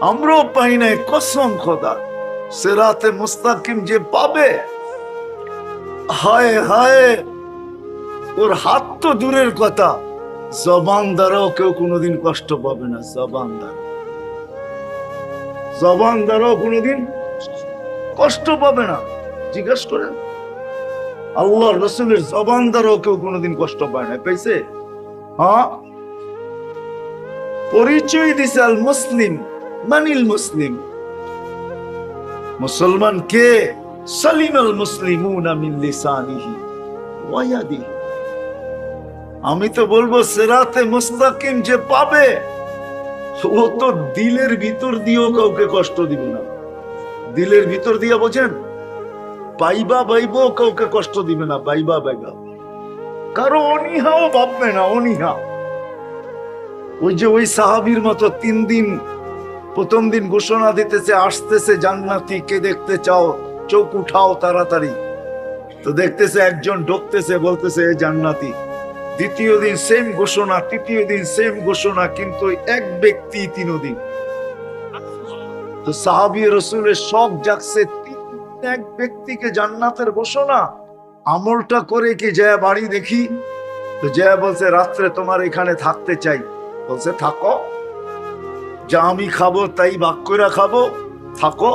আমরাও পাই নাই, কসম খোদা। সিরাতে মুস্তাকিম যে পাবে, হায় হায়, ওর হাত তো দূরের কথা, জবান দ্বারাও কেউ কোনোদিন কষ্ট পাবে না। জবান দ্বারাও কোনোদিন কষ্ট পাবে না। জিজ্ঞাসা করেন, আল্লাহ রসুলের জবান দ্বারাও কেউ কোনোদিন কষ্ট পায় না, পাইছে? হ্যাঁ, পরিচয় দিছে আল মুসলিম, মানিল মুসলিম, মুসলমান কে? সালিম আল মুসলিমুনা মিন লিসানিহি ওয়া ইয়াদিহি। আমি তো বলবো সিরাতে মুস্তাকিম যে পাবে, ও তো দিলের ভিতর দিয়েও কাউকে কষ্ট দিবে না। দিলের ভিতর দিয়ে বোঝেন, পাইবা পাইবো, কাউকে কষ্ট দিবে না, পাইবা পাইবা, কারো অনীহাও ভাববে না, অনীহা। ওই যে ওই সাহাবীর মতো 3 দিন, প্রথম দিন ঘোষণা দিতেছে আসতেছে জান্নাতি, কে দেখতে চাও, চোখ উঠাও তাড়াতাড়ি। তো দেখতেছে একজন ঢুকতেছে, বলতেছে এ জান্নাতি। দ্বিতীয় দিন সেম ঘোষণা, তৃতীয় দিন সেম ঘোষণা, কিন্তু এক ব্যক্তি 3 দিন। তো সাহাবী রাসূলের শখ জাগছে, এক ব্যক্তিকে জান্নাতের ঘোষণা, আমলটা করে কি যায় বাড়ি দেখি। তো যায় বলছে রাত্রে তোমার এখানে থাকতে চাই। বলছে থাকো, যা আমি খাবো তাই ভাগ করে খাবো, থাকো।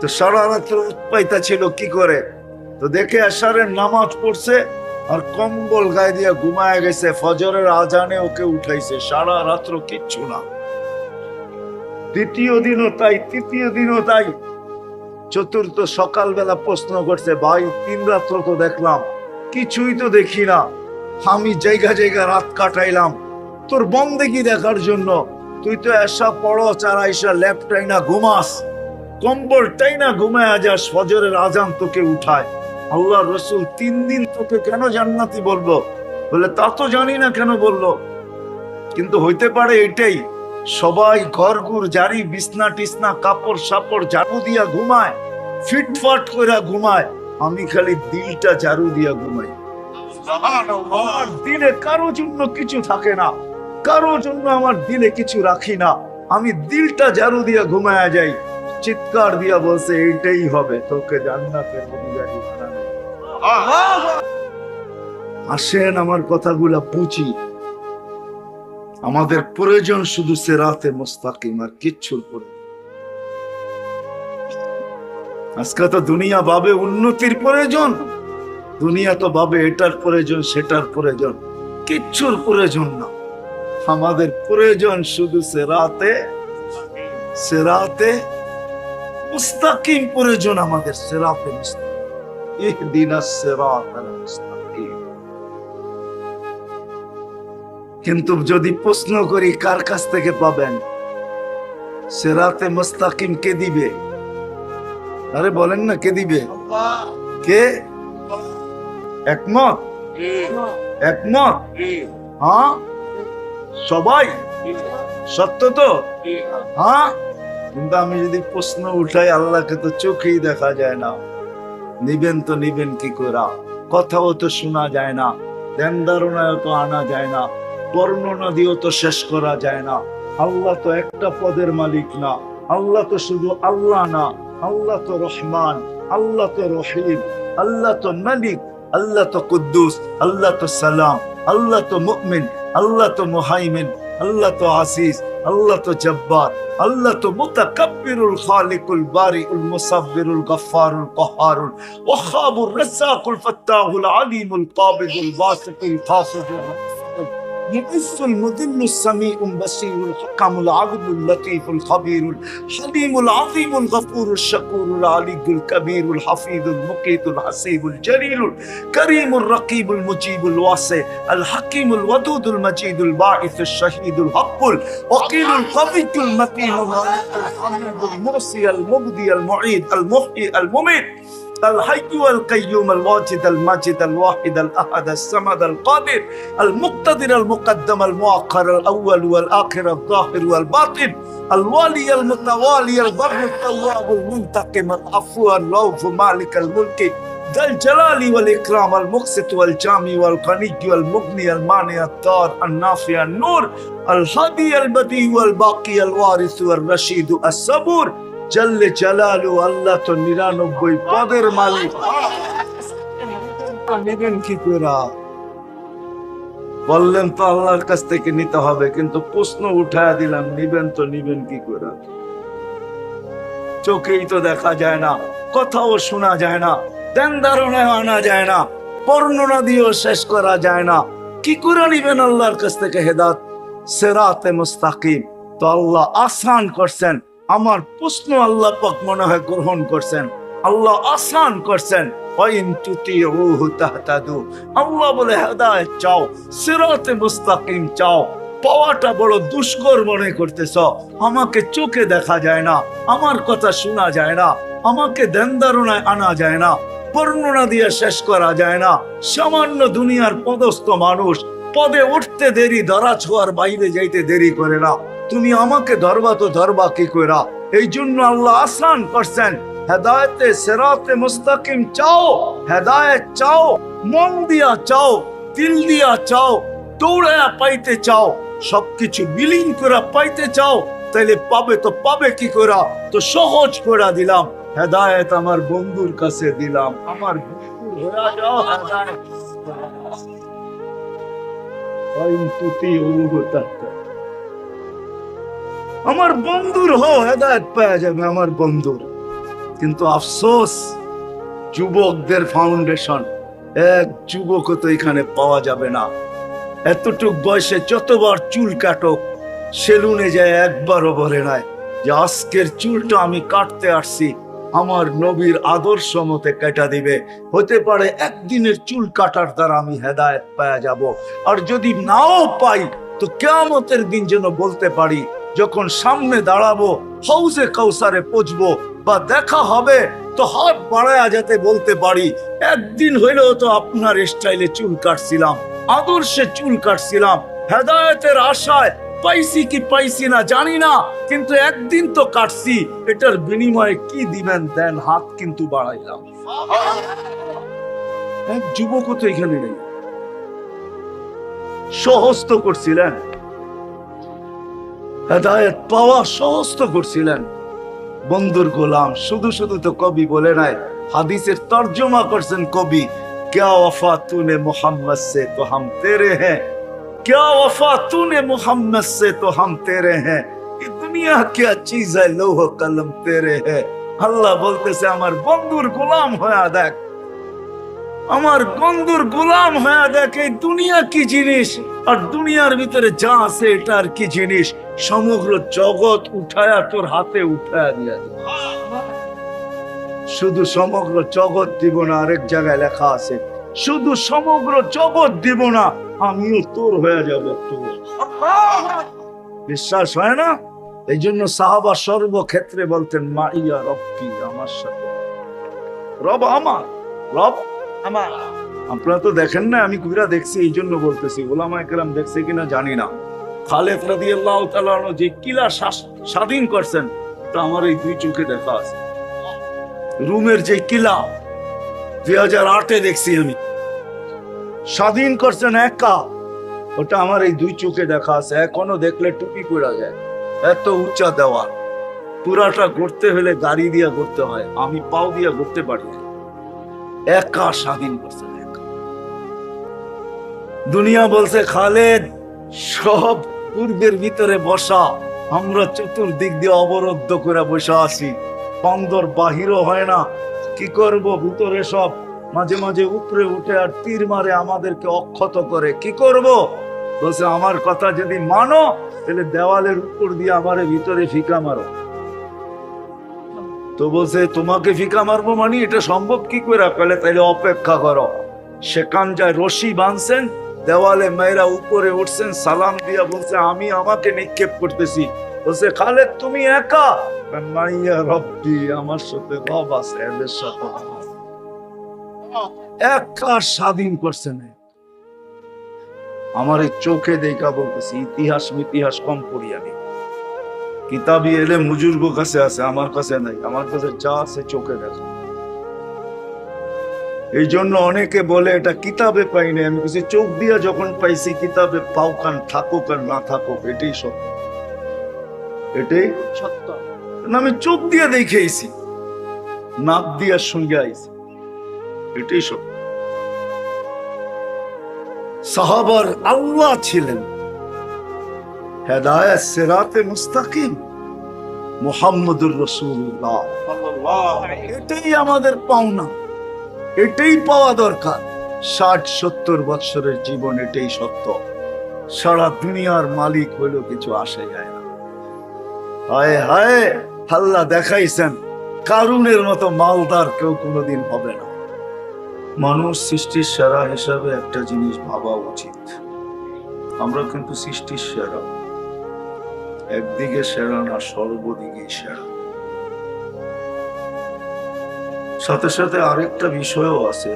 তো সারা রাত্র উৎপাইতা ছিল, কি করে? তো দেখে আশারের নামাজ পড়ছে আর কম্বল গায়ে দিয়ে ঘুমায় গেছে, ফজরের আজানে ওকে উঠাইছে, সারা রাত্র কিচ্ছু না। দ্বিতীয় দিনও তাই, তৃতীয় দিনও তাই। চতুর্থ সকালবেলা প্রশ্ন করছে, ভাই 3 রাত্র তো দেখলাম, কিছুই তো দেখি না, আমি জায়গা জায়গা রাত কাটাইলাম তোর বন্দেগী দেখার জন্য, তুই তো এসা পড়ো চারাইসা লেপটাই না ঘুমাস, কম্বলটাই না ঘুমায় যাস, ফজরের আজান তোকে উঠায়। আল্লাহ রসুল 3 দিন তোকে কেন জান্নাতি বলবো? বলে তা তো জানি না কেন বললো, কিন্তু হইতে পারে এটাই, সবাই ঘরঘুর জারি, বিছনা টিসনা কাপড় সাপড় ঝাড়ু দিয়া ঘুমায়, ফিটফাট করে ঘুমায়, আমি খালি দিলটা ঝাড়ু দিয়া ঘুমাই। আমার দিলে কারো জন্য কিছু থাকে না, কারো জন্য আমার দিলে কিছু রাখি না, আমি দিলটা ঝাড়ু দিয়া ঘুমায়া যাই। চিৎকার দিয়া বলছে এইটাই হবে তোকে জান্নাতের অধিকারী বানানো। আসেন আমার কথাগুলা বুঝি। আমাদের প্রয়োজন শুধু সিরাতে মুস্তাকিম, আর কিচ্ছুর প্রয়োজন। আজকে তো দুনিয়া ভাবে উন্নতির প্রয়োজন, দুনিয়া তো ভাবে এটার প্রয়োজন সেটার প্রয়োজন, কিচ্ছুর প্রয়োজন না। আমাদের প্রয়োজন শুধু সিরাতে মুস্তাকিম প্রয়োজন, আমাদের সিরাতে মুস্তাকিম। ইহদিনাস সিরাতাল মুস্তাকিম। কিন্তু যদি প্রশ্ন করি কার কাছ থেকে পাবেন সিরাতে মুস্তাকিম, কে দিবে? আরে বলেন না, কে দিবে? কে? একমত? একমত? হ্যাঁ, সবাই সত্য তো? হ্যাঁ। কিন্তু আমি যদি প্রশ্ন উঠাই, আল্লাহকে তো চোখেই দেখা যায় না, নিবেন তো নিবেন কি করে? কথাও তো শোনা যায় না, ধ্যান ধারণায় তো আনা যায় না, বর্ণনা দিয়েও তো শেষ করা যায় না। আল্লাহ তো একটা পদের মালিক না, আল্লাহ তো শুধু আল্লাহ না, আল্লাহ তো রহমান, আল্লাহ তো রহিম, আল্লাহ তো মালিক, আল্লাহ তো কুদ্দুস, আল্লাহ তো সালাম, আল্লাহ তো মুমিন, আল্লাহ তো মুহাইমিন, আল্লাহ তো আসিস, আল্লাহ তো জব্বার, আল্লাহ তো মুতাকাব্বিরুল খালিকুল বারিউল মুসাব্বিরুল গফফারুল কহারুল ওয়াহাবুর রাজ্জাকুল ফাত্তাহুল আলিমুল কাবিদুল বাসিতুল ফাসিদুল يئس المذل السميع البصير الحكم العدل اللطيف الخبير الحليم العظيم الغفور الشكور العلي الكبير الحفيظ المقيت الحسيب الجليل الكريم الرقيب المجيب الواسع الحكيم الودود المجيد الباعث الشهيد الحق الوكيل القوي المتين الحميد المرسي المبدي المعيد المحيي المميت الحي والقيوم الواجد الماجد الواحد الأحد الصمد القادر المقتدر المقدم المؤخر الأول والآخر الظاهر والباطن الوالي المتوالي البر التواب المنتقم العفو الرؤوف مالك الملك ذا الجلال والإكرام المقسط والجامع والغني والمغني المانع الضار النافع النور আল হাদি আল বাদি ওয়াল বাকি আল ওয়ারিস ওয়ার রশিদ আস সাবুর জাল্লে জালালু। আল্লাহ তো 99 পদের মালিক, নিবেন কি করে? বললেন তো আল্লাহর কাছ থেকে নিতে হবে, কিন্তু প্রশ্ন উঠায়া দিলাম, নিবেন কি করে? চোখেই তো দেখা যায় না, কথাও শোনা যায় না, ধ্যান ধারণায় আনা যায় না, বর্ণনা দিয়েও শেষ করা যায় না, কি করে নিবেন আল্লাহর কাছ থেকে হেদায়েত সিরাতে মুস্তাকিম? তো আল্লাহ আসান করছেন, আমার প্রশ্ন আল্লাহ পাক মনে হয় গ্রহণ করছেন, আল্লাহ আসান করছেন। আল্লাহ বলে হেদায়েত চাও, সিরাতে মুস্তাকিম চাও, পাওয়াটা বড় দুষ্কর মনে করতেছ। আমাকে চোখে দেখা যায় না, আমার কথা শোনা যায় না, আমাকে ধ্যান ধারণায় আনা যায় না, বর্ণনা দিয়ে শেষ করা যায় না। সামান্য দুনিয়ার পদস্থ মানুষ পদে উঠতে দেরি, ধরা ছোঁয়ার বাইরে যাইতে দেরি করে না। তুমি আমাকে ধরবা তো ধরবা কি কইরা? এই জন্য আল্লাহ আসান করছেন, হেদায়েতে সিরাতে মুস্তাকিম চাও, হেদায়েত চাও, মন দিয়া চাও, দিল দিয়া চাও, দৌড়ায়া পাইতে চাও, সবকিছু বিলীন করে পাইতে চাও, তাইলে পাবে তো পাবে কি করা? তো সহজ করে দিলাম, হেদায়েত আমার বন্ধুর কাছে দিলাম। আমার বন্ধুর হয়ে যাও, হেদায়েত আমার বন্ধুর হও, হেদায়েত পাওয়া যাবে আমার বন্ধুর। কিন্তু আফসোস, যুবকদের ফাউন্ডেশন, এক যুবকও তো এখানে পাওয়া যাবে না। এতটুক বয়সে যতবার চুল কাটক, সেলুনে যায় একবারও বলে নাই যে আজকের চুলটা আমি কাটতে আসছি আমার নবীর আদর্শ মতে কেটে দিবে। হতে পারে একদিনের চুল কাটার দ্বারা আমি হেদায়েত পাওয়া যাব, আর যদি নাও পাই তো কিয়ামতের দিন যেন বলতে পারি, যখন সামনে দাঁড়াবো, হাউজে কাউসারে পৌঁছবো বা দেখা হবে, তো হাত বাড়ায়া যাতে বলতে পারি, একদিন হইলেও তো আপনার স্টাইলে চুল কাটছিলাম, আদর্শে চুল কাটছিলাম, হেদায়েতের আশায় পাইছি কি পাইছি না জানি না, কিন্তু একদিন তো কাটছি, এটার বিনিময়ে কি দিবেন দেন, হাত কিন্তু বাড়াইলাম। এক যুবকও তো এখানে নেই। সহজ তো করছিলেন, হেদায়েত পাওয়া সহজ তো করছিলেন, বন্ধুর গোলাম। শুধু শুধু তো কবি বলে নাই, হাদিসের তর্জমা করছেন কবি, क्या वफा तूने मोहम्मद से तो हम तेरे हैं, क्या वफा तूने मोहम्मद से तो हम तेरे हैं, ये दुनिया क्या चीज है, लौह कलम तेरे है। আল্লাহ বলতেছে আমার বন্ধুর গোলাম হয়ে দেখ, আমার বন্ধুর গোলাম হয়ে দেখ, এই দুনিয়া কি জিনিস, আর দুনিয়ার ভিতরে যা আছে এটার কি জিনিস, সমগ্র জগৎ উঠায়া তোর হাতে উঠায়া দিয়া দিব। শুধু সমগ্র জগৎ দিব না, আরেক জায়গায় লেখা আছে শুধু সমগ্র জগৎ দিব না, আমিও তোর হয়ে যাব তোর। বিশ্বাস হয় না? এই জন্য সাহাবা সর্বক্ষেত্রে বলতেন, মাইয়া রব্বি, আমার সাথে রব আমার, রব আমার। আপনারা তো দেখেন না, আমি ঘুরা দেখছি, এই জন্য বলতেছি। ওলামায়ে কেরাম দেখছে কিনা জানি না। খালেদ রাদিয়াল্লাহু তাআলা যে কিলা স্বাধীন করছেন, তা আমার এই দুই চোখে দেখা আছে। রুমের যে কিলা 2008-এ দেখছি আমি, স্বাধীন করছেন একা, ওটা আমার এই দুই চোখে দেখা আছে। এখনো দেখলে টুপি পড়া যায়, এত উঁচা দেওয়া। পুরাটা ঘুরতে হলে গাড়ি দিয়া ঘুরতে হয়, আমি পাও দিয়া ঘুরতে পারি না। একা স্বাধীন করছেন, একা। দুনিয়া বলছে খালেদ সব পূর্বের ভিতরে বসা, আমরা চতুর্দিক দিয়ে অবরুদ্ধ করে বসে আছি, বান্দর বাহিরও হয় না। কি করব, ভিতরে সব মাঝে মাঝে উপরে উঠে আর তীর মারে, আমাদেরকে অক্ষত করে। কি করব? বলছে আমার কথা যদি মানো, তাহলে দেওয়ালের উপর দিয়ে আমারে ভিতরে ফিকা মারো। তো বলছে তোমাকে ফিকা মারবো মানে এটা সম্ভব কি করে? পেলে তাইলে অপেক্ষা করো। সেখান যায় রশি বাঁধছেন, দেওয়ালে মেয়েরা উপরে উঠছেন, সালাম দিয়া বলছে আমি আমাকে নিক্ষেপ করতেছি। বলছে খালেদ তুমি একা? মাইয়া রব্বি, আমার সাথে রব আছে, এদের সাথে একা স্বাধীন করছেন। আমার এই চোখে দেখা বলতেছি, ইতিহাস ইতিহাস কম পড়ি আমি, কিতাবি এলে মুজুর্গ কাছে আছে, আমার কাছে নাই। আমার কাছে যা আছে চোখে দেখা। এই জন্য অনেকে বলে এটা কিতাবে পাইনি, আমি কিছু চোখ দিয়া যখন পাইছি, কিতাবে পাও কান থাকুক আর না থাকুক, এটাই সত্য, এটাই সত্য। আমি চোখ দিয়া দেখেছি, নাক দিয়া সঙ্গে আইছি, এটাই সত্য। সাহাবার আল্লাহ ছিলেন হেদায়েত সিরাতে মুস্তাকিম মুহাম্মদুর রাসূলুল্লাহ, এটাই আমাদের পাওনা, এটাই পাওয়া দরকার। 60-70 বছরের জীবন, এটাই সত্য। সারা দুনিয়ার মালিক হইলেও কিছু আসে যায় না। হায় হায়, আল্লাহ দেখাইছেন কারুনের মতো মালদার কেউ কোনোদিন হবে না। মানুষ সৃষ্টির সেরা হিসাবে একটা জিনিস ভাবা উচিত, আমরা কিন্তু সৃষ্টির সেরা, একদিকে সেরা না, সর্বদিকে সেরা। সাথে সাথে আরেকটা বিষয়ও আছে,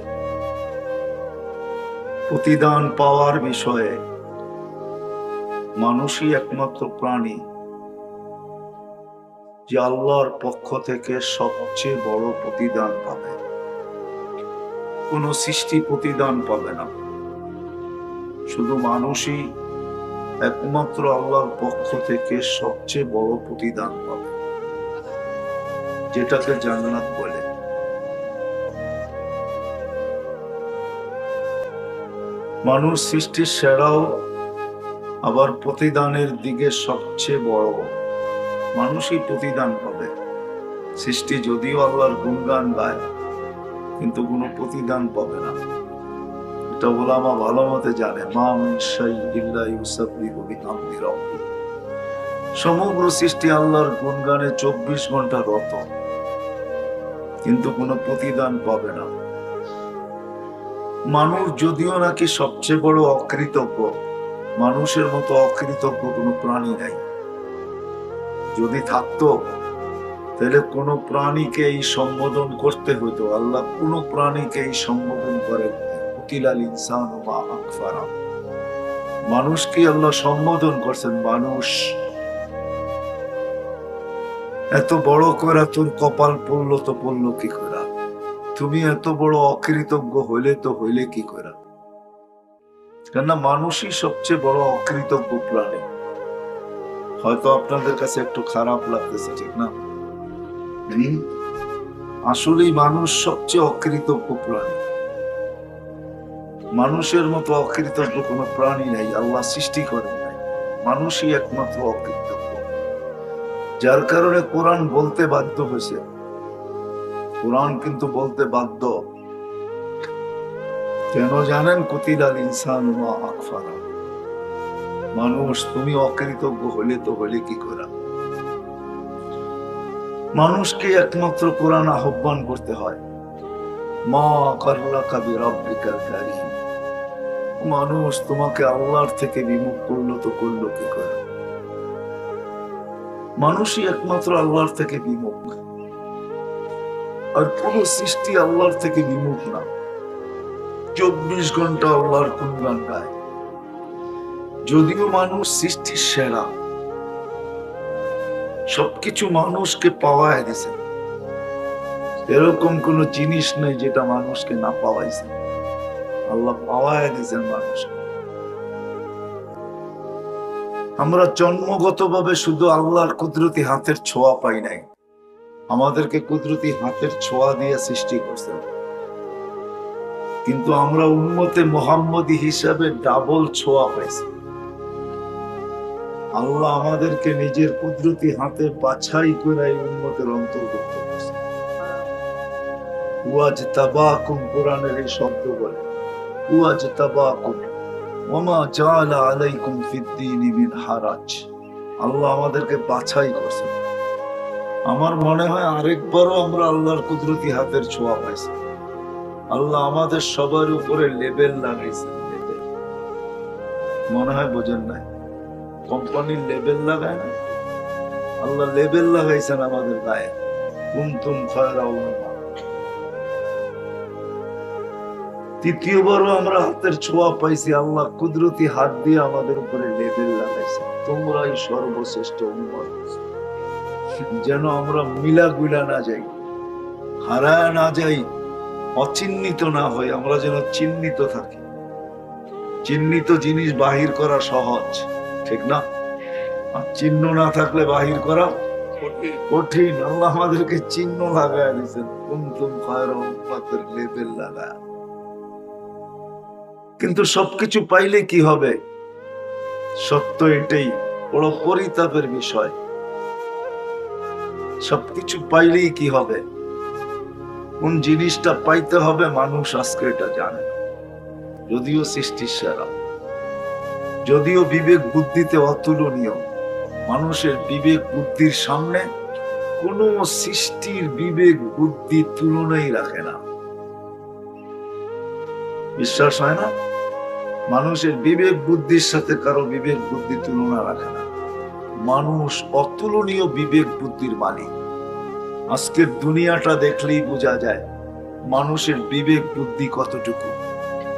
প্রতিদান পাওয়ার বিষয়ে। মানুষই একমাত্র প্রাণী যে আল্লাহর পক্ষ থেকে সবচেয়ে বড় প্রতিদান পাবে। কোন সৃষ্টি প্রতিদান পাবে না, শুধু মানুষই একমাত্র আল্লাহর পক্ষ থেকে সবচেয়ে বড় প্রতিদান পাবে, যেটাকে জান্নাত বলে। মানুষ সৃষ্টির সেরাও, আবার প্রতিদানের দিকে সবচেয়ে বড়। মানুষই প্রতিদান পাবে। সৃষ্টি যদিও আল্লাহর গুণগান গায়, কিন্তু কোনো প্রতিদান পাবে না, এটা ওলামা ভালো মতে জানে। মা মিন শাইইন ইল্লা ইউসাব্বিহু বিহামদি রাব্বিহি, সমগ্র সৃষ্টি আল্লাহর গুণগানে 24 ঘন্টা রত, কিন্তু কোনো প্রতিদান পাবে না। মানুষ যদিও নাকি সবচেয়ে বড় অকৃতজ্ঞ, মানুষের মতো অকৃতজ্ঞ কোনো প্রাণী নাই। যদি থাকতো তাহলে কোন প্রাণীকে এই সম্বোধন করতে হতো। আল্লাহ কোন প্রাণীকে এই সম্বোধন করে, কুতিলাল ইনসানু মা আকফারা, মানুষকে আল্লাহ সম্বোধন করছেন, মানুষ এত বড় করে তোর কপাল পড়লো তো পড়লো কি করে, তুমি এত বড় অকৃতজ্ঞ হইলে তো হইলে কি করে। কেননা মানুষই সবচেয়ে বড় অকৃতজ্ঞ প্রাণী। হয়তো আপনাদের কাছে একটু খারাপ লাগতেছে, ঠিক না? আসলেই মানুষ সবচেয়ে অকৃতজ্ঞ প্রাণী। মানুষের মতো অকৃতজ্ঞ কোনো প্রাণী নাই, আল্লাহ সৃষ্টি করেন নাই। মানুষই একমাত্র অকৃতজ্ঞ, যার কারণে কোরআন বলতে বাধ্য হয়েছে। কোরআন কিন্তু বলতে বাধ্য, কেন জানেন? কুতিলাল ইনসানু মা আকফারা, মানুষ তুমি অকৃতজ্ঞ হইলে তো হইলে কি করে। মানুষকে একমাত্র কোরআন আহ্বান করতে হয়, মা কাররাকা বিরাব্বিকাল কারীম, মানুষ তোমাকে আল্লাহর থেকে বিমুখ করলো তো করলো কি করে। মানুষই একমাত্র আল্লাহর থেকে বিমুখ, আর কোন সৃষ্টি আল্লাহর থেকে বিমুখ না। 24 ঘন্টা আল্লাহর গুণগান গায়। যদিও মানুষ সৃষ্টির সেরা, সবকিছু মানুষকে পাওয়ায় দিছে, এরকম কোন জিনিস নেই যেটা মানুষকে না পাওয়াইছে। আল্লাহ পাওয়ায় দিয়েছেন মানুষকে। আমরা জন্মগতভাবে শুধু আল্লাহর কুদরতি হাতের ছোঁয়া পাই নাই, আমাদেরকে কুদরতি হাতের ছোঁয়া দিয়ে সৃষ্টি করছেন। কিন্তু আমরা উম্মতে মুহাম্মদী হিসাবে ডাবল ছোঁয়া পাইছি। আল্লাহ আমাদেরকে নিজের কুদরতি হাতে বাছাই করে উম্মতের অন্তর্ভুক্ত করছেন। ওয়াজতাবাকুম, কোরআনের এই শব্দ বলে, ওয়াজতাবাকুম ওয়ামা জাআলা আলাইকুম ফিদ্দীনি মিন হারাজ। আল্লাহ আমাদেরকে বাছাই করছেন। আমার মনে হয় আরেকবারও আমরা আল্লাহর কুদরতি হাতের ছোঁয়া পাইছি। আল্লাহ আমাদের সবার উপরে লেবেল লাগাইছেন। মনে হয় বোঝেন নাই, কোম্পানির লেবেল লাগায় না, আল্লাহ লেবেল লাগাইছেন আমাদের গায়ে, কুনতুম খায়রা উম্মাহ। তৃতীয়বারও আমরা হাতের ছোঁয়া পাইছি, আল্লাহ কুদরতি হাত দিয়ে আমাদের উপরে লেবেল লাগাইছে, তোমরাই সর্বশ্রেষ্ঠ উম্মত। যেন আমরা মিলা গুলা না যাই, হারায় না যাই, অচিহ্নিত না হই, আমরা যেন চিহ্নিত থাকি। চিহ্নিত জিনিস বাহির করা সহজ, ঠিক না? আর চিহ্ন না থাকলে বাহির করা কঠিন। আল্লাহ আমাদেরকে চিহ্ন লাগায় দিয়েছেন, কুনতুম খায়রা উম্মাতিন লেবেল লাগায়। কিন্তু সবকিছু পাইলে কি হবে? সত্য এটাই বড় পরিতাপের বিষয়। সবকিছু পাইলেই কি হবে? কোন জিনিসটা পাইতে হবে মানুষ আজকে এটা জানে না। যদিও সৃষ্টির সেরা, যদিও বিবেক বুদ্ধিতে অতুলনীয়, মানুষের বিবেক বুদ্ধির সামনে কোন সৃষ্টির বিবেক বুদ্ধি তুলনাই রাখে না। বিশ্বাস হয় না? মানুষের বিবেক বুদ্ধির সাথে কারো বিবেক বুদ্ধি তুলনা রাখে না। মানুষ অতুলনীয় বিবেক বুদ্ধির মালিক। আজকের দুনিয়াটা দেখলেই বোঝা যায় মানুষের বিবেক বুদ্ধি কতটুকু,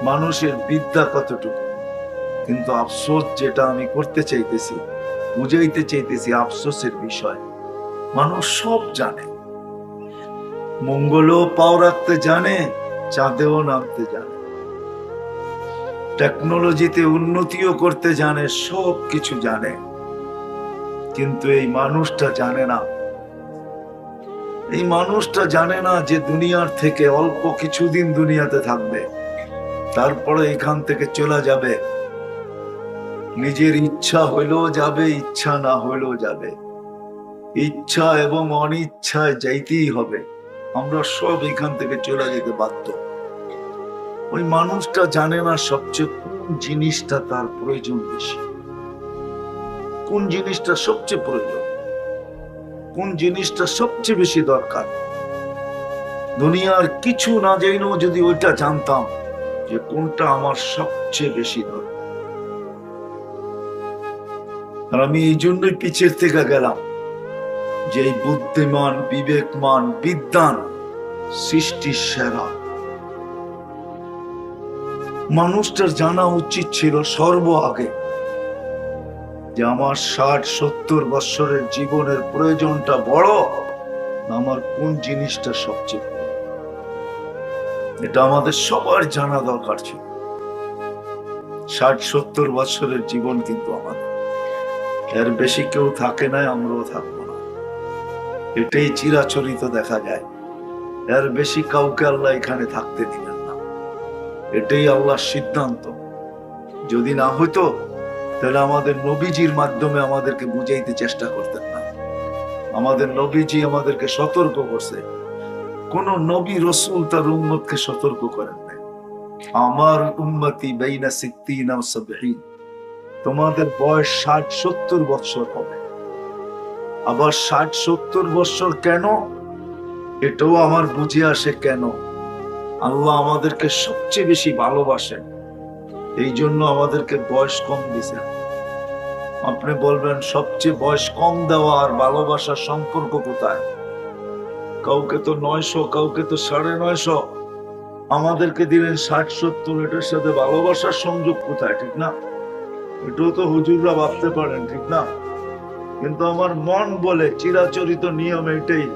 মানুষের বিদ্যা কতটুকু। কিন্তু আফসোস, যেটা আমি করতে চাইতেছি, বুঝাইতে চাইতেছি, আফসোসের বিষয়, মানুষ সব জানে। মঙ্গলেও পাও রাখতে জানে, চাঁদেও নামতে জানে, টেকনোলজিতে উন্নতিও করতে জানে, সব কিছু জানে। কিন্তু এই মানুষটা জানে না, এই মানুষটা জানে না যে দুনিয়ার থেকে অল্প কিছুদিন দুনিয়াতে থাকবে, তারপরে এখান থেকে চলে যাবে। নিজের ইচ্ছা হইলেও যাবে, ইচ্ছা না হইলেও যাবে। ইচ্ছা এবং অনিচ্ছায় যাইতেই হবে। আমরা সব এখান থেকে চলে যেতে বাধ্য। ওই মানুষটা জানে না সবচেয়ে কোন জিনিসটা তার প্রয়োজন বেশি, কোন জিনিসটা সবচেয়ে প্রয়োজন, কোন জিনিসটা সবচেয়ে বেশি দরকার। দুনিয়ার কিছু না জেনেও যদি ওইটা জানতাম যে কোনটা আমার সবচেয়ে বেশি দরকার। আর আমি এই জন্যই পিছের থেকে গেলাম যে এই বুদ্ধিমান, বিবেকমান, বিদ্বান, সৃষ্টির সেরা মানুষটার জানা উচিত ছিল সর্ব আগে যে আমার 60-70 বছরের জীবনের প্রয়োজনটা বড় না আমার কোন জিনিসটা সবচেয়ে। এটা আমাদের সবার জানা দরকার ছিল। 60-70 বছরের জীবন কিন্তু আমাদের, এর বেশি কেউ থাকে না, আমরাও থাকবো না। এটাই চিরাচরিত দেখা যায়। এর বেশি কাউকে আল্লাহ এখানে থাকতে দিলেন না, এটাই আল্লাহর সিদ্ধান্ত। যদি না হইতো তাহলে আমাদের নবীজির মাধ্যমে আমাদেরকে বুঝাইতে চেষ্টা করতেন না। আমাদের নবীজি আমাদেরকে সতর্ক করছে। কোন নবী রসুল তার উম্মতকে সতর্ক করেন নাই। আমার উম্মতি বাইনা সিত্তিনা ওয়া সাবঈন, তোমাদের বয়স 60-70 বছর হবে। আবার 60-70 বছর কেন, এটাও আমার বুঝে আসে কেন। আল্লাহ আমাদেরকে সবচেয়ে বেশি ভালোবাসেন, এই জন্য আমাদেরকে বয়স কম দিয়েছেন। আপনি বলবেন সবচেয়ে বয়স কম দেওয়া আর ভালোবাসার সম্পর্ক কোথায়? কাউকে তো 900, কাউকে তো 950, আমাদেরকে দিলেন 60-70। এটার সাথে ভালোবাসার সংযোগ কোথায়? ঠিক না? এটাও তো হুজুররা ভাবতে পারেন, ঠিক না? কিন্তু আমার মন বলে চিরাচরিত নিয়ম এটাই,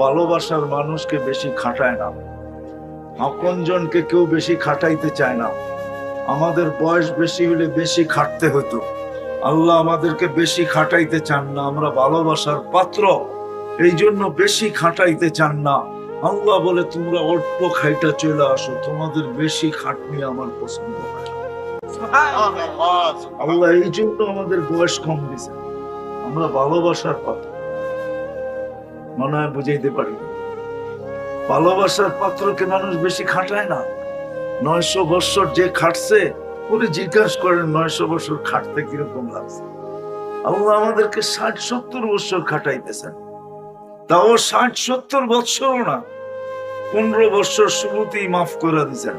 ভালোবাসার মানুষকে বেশি খাটায় না, আপনজনকে কেউ বেশি খাটাইতে চায় না। আমাদের বয়স বেশি হলে বেশি খাটতে হতো, আল্লাহ আমাদেরকে বেশি খাটাইতে চান না। আমরা ভালোবাসার পাত্র, এই জন্য বেশি খাটাইতে চান না। আল্লাহ বলে তোমরা অল্প খাইটা চলে আসো, তোমাদের বেশি খাটনি আমার পছন্দ হয়। আল্লাহ এই জন্য আমাদের বয়স কম দিছে, আমরা ভালোবাসার পাত্র। মনে হয় বুঝাইতে পারি, ভালোবাসার পাত্রকে মানুষ বেশি খাটায় না। 900 বছর যে খাটছে ওরে জিজ্ঞাসা করেন 900 বছর খাটতে কিরকম লাগছে। আল্লাহ আমাদেরকে 60-70 বছর খাটাইতেছেন, তাও 60-70 বছরও না, 15 বছর শুরুতেই মাফ করে দিচ্ছেন।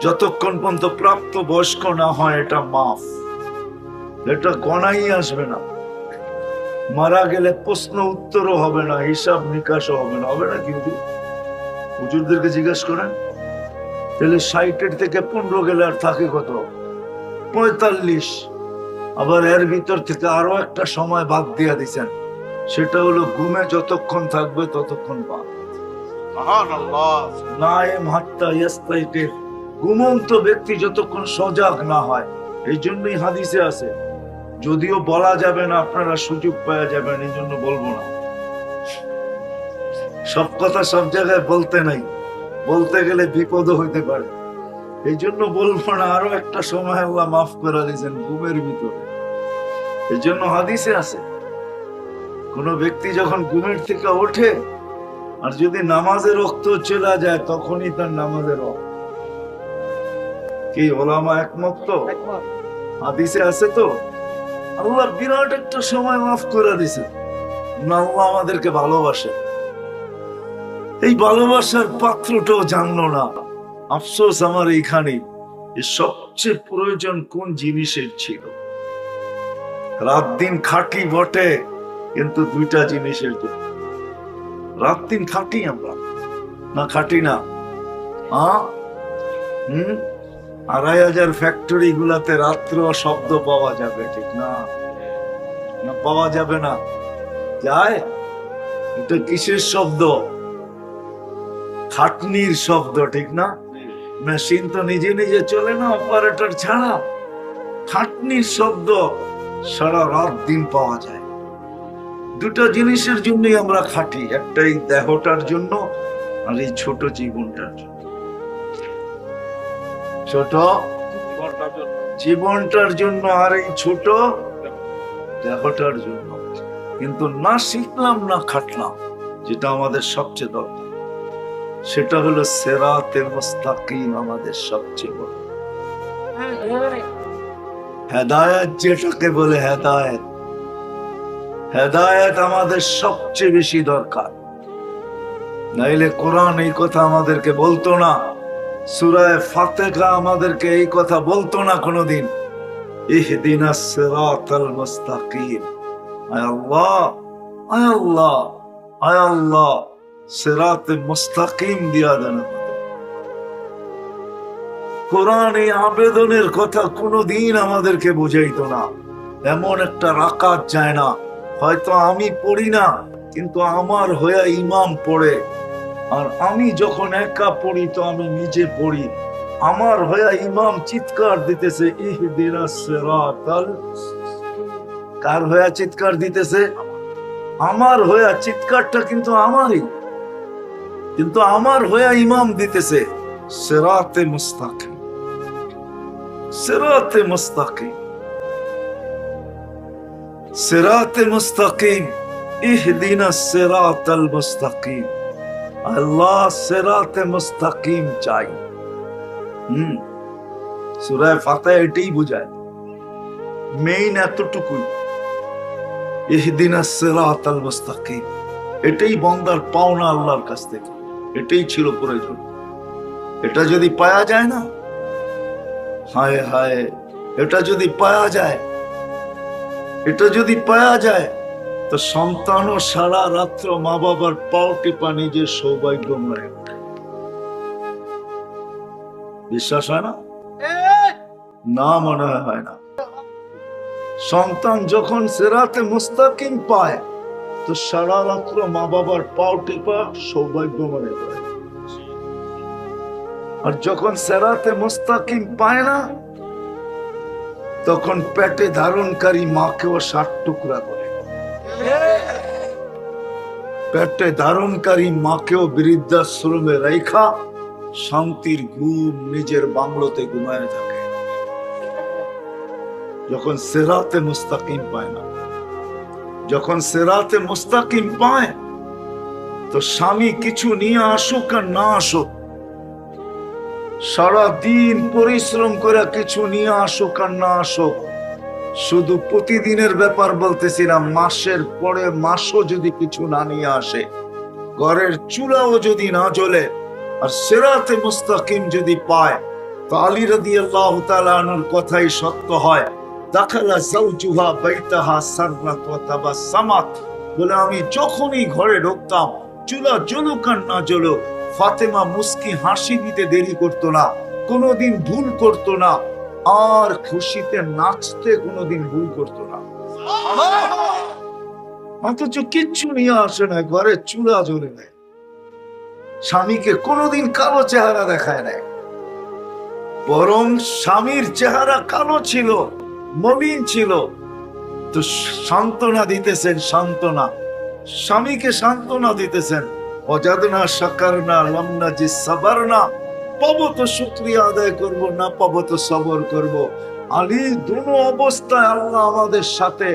যতক্ষণ পর্যন্ত প্রাপ্ত বয়স্ক না হয় এটা মাফ, এটা গণাই আসবে না। মারা গেলে প্রশ্ন উত্তরও হবে না, হিসাব নিকাশও হবে না। হবে না কি হুজুর? হুজুরদেরকে জিজ্ঞাসা করেন। তাহলে 60 থেকে 15 গেলে আর থাকে কত? 45। আবার এর ভিতর থেকে আরো একটা সময় বাদ দিয়া দিচ্ছেন, সেটা হলো ঘুমে যতক্ষণ থাকবে ততক্ষণ বাদ। নায়েম হাত্তা ইয়াস্তাইকিজ, ঘুমন্ত ব্যক্তি যতক্ষণ সজাগ না হয়। এই জন্যই হাদিসে আছে, যদিও বলা যাবে না, আপনারা সুযোগ পাওয়া যাবেন, এই জন্য বলবো না। সব কথা সব জায়গায় বলতে নাই, বলতে গেলে বিপদ হইতে পারে, এই জন্য বলবো না। আরো একটা সময় আল্লাহ মাফ করে দিয়েছেন ঘুমের ভিতরে, এই জন্য হাদিসে আছে কোন ব্যক্তি যখন ঘুমের থেকে ওঠে আর যদি নামাজের রক্ত চলে যায়, তখনই তার নামাজের রক্ত। কি ওলামা একমত? তো হাদিসে আছে তো। আল্লাহ বিরাট একটা সময় মাফ করে দিছে। আল্লাহ আমাদেরকে ভালোবাসে, এই ভালোবাসার পাত্রটাও জানলো না। আফসোস আমার এইখানে, সবচেয়ে প্রয়োজন কোন জিনিসের ছিল? রাত দিন খাটি বটে, কিন্তু দুইটা জিনিসের জন্য। রাত দিন খাটি আমরা, না খাটি না? ২৫০০ ফ্যাক্টরি গুলাতে রাত্র শব্দ পাওয়া যাবে, ঠিক না? না পাওয়া যাবে না? যায়। এটা কিসের শব্দ? খাটনির শব্দ, ঠিক না? মেশিন তো নিজে নিজে চলে না অপারেটর ছাড়া। খাটনির শব্দ সারা রাত দিন পাওয়া যায়। দুটো জিনিসের জন্যই আমরা খাটি, একটা এই দেহটার জন্য আর এই ছোট জীবনটার জন্য। ছোট জীবনটার জন্য আর এই ছোট দেহটার জন্য। কিন্তু না শিখলাম, না খাটলাম, যেটা আমাদের সবচেয়ে দরকার, সেটা হলো সিরাতে মুস্তাকিম। আমাদের সবচেয়ে বড় হেদায়েত, যেটাকে বলে হেদায়েত, হেদায়েত আমাদের সবচেয়ে বেশি দরকার। নাইলে কোরআন এই কথা আমাদেরকে বলতো না, সূরা ফাতিহা আমাদেরকে এই কথা বলতো না কোনোদিন, ইহদিনাস সিরাতাল মুস্তাকিম। আয় আল্লাহ, আয় আল্লাহ, আয় আল্লাহ, সিরাতে মুস্তাকিম দিয়া দেন। কোরআন এই আবেদনের কথা কোনোদিন আমাদেরকে বুঝাইতো না। এমন একটা রাকাত যায় না, হয়তো আমি পড়ি না, কিন্তু আমার হয়ে ইমাম পড়ে, আর আমি যখন একা পড়ি তো আমি নিজে পড়ি, আমার হয়ে ইমাম চিৎকার দিতেছে ইহদিনাস সিরাতাল। কার হয়ে চিৎকার দিতেছে? আমার হয়ে। চিৎকারটা কিন্তু আমারই, কিন্তু আমার হয়ে ইমাম দিতেছে সিরাতে মুস্তাকিম, সিরাতে মুস্তাকিম, সিরাতে মুস্তাকিম, ইহদিনাস সিরাতাল মুস্তাকিম। আল্লাহ সিরাতে মুস্তাকিম চাই। সূরা ফাতিহা এটাই বোঝায়, মেইন এতটুকুই, ইহদিনাস সিরাতাল মুস্তাকিম। এটাই বান্দার পাওনা আল্লাহর কাছ থেকে, এটাই ছিল প্রয়োজন। এটা যদি পাওয়া যায় না, হায় হায়, এটা যদি পাওয়া যায়, এটা যদি পাওয়া যায়, তো সন্তানও সারা রাত্র মা বাবার পাও টিপা নিজের সৌভাগ্য মনে। বিশ্বাস হয় না? না, মনে হয় না। সন্তান যখন সিরাতে মুস্তাকিম পায়, তো সারা রাত্র মা বাবার পাও টিপা সৌভাগ্য মনে করে। আর যখন সিরাতে মুস্তাকিম পায় না, তখন পেটে ধারণকারী মাকেও 60 টুকরা করে। পেটে ধারণকারী মাকেও বৃদ্ধাশ্রমে রেখা শান্তির ঘুম নিজের বাংলোতে ঘুমায় থাকে, যখন সিরাতে মুস্তাকিম পায় না। যখন সিরাতে মুস্তাকিম পায়, তো স্বামী কিছু নিয়ে আসুক আর না আসুক, সারা দিন পরিশ্রম করে কিছু নিয়ে আসুক আর না আসুক, শুধু প্রতিদিনের ব্যাপার বলতেছিলাম, মাসের পরে মাসও যদি কিছু না নিয়ে আসে, ঘরের চুলাও যদি না জ্বলে, আর সিরাতে মুস্তাকিম যদি পায়, তো আলী রাদিয়াল্লাহু তাআলা আনহুর কথাই সত্য হয়, দাখালা যাওজুহা বাইতাহা সাররাত ওয়া তাবাসসামাত। বলে আমি যখনই ঘরে ঢুকতাম, চুলা জ্বলুক আর না জ্বলুক, ফাতেমা মুস্কি হাসি দিতে দেরি করতো না, কোনোদিন ভুল করতো না, আর খুশিতে নাচতে কোনোদিন ভুল করতো না। অথচ কিচ্ছু নিয়ে আসে না, ঘরে চুলা জ্বলে নেয়। স্বামীকে কোনোদিন কালো চেহারা দেখায় নাই, বরং স্বামীর চেহারা কালো ছিল, মলিন ছিল, তো সান্ত্বনা দিতেছেন, সান্ত্বনা, স্বামীকে সান্ত্বনা দিতেছেন। অজাদনা শাকারনা লামনা যে সাবারনা, পাবো তো শুকরিয়া আদায় করব, না পাবো তো সবর করব। আলী দুনো অবস্থায় আল্লাহ আমাদের সাথে,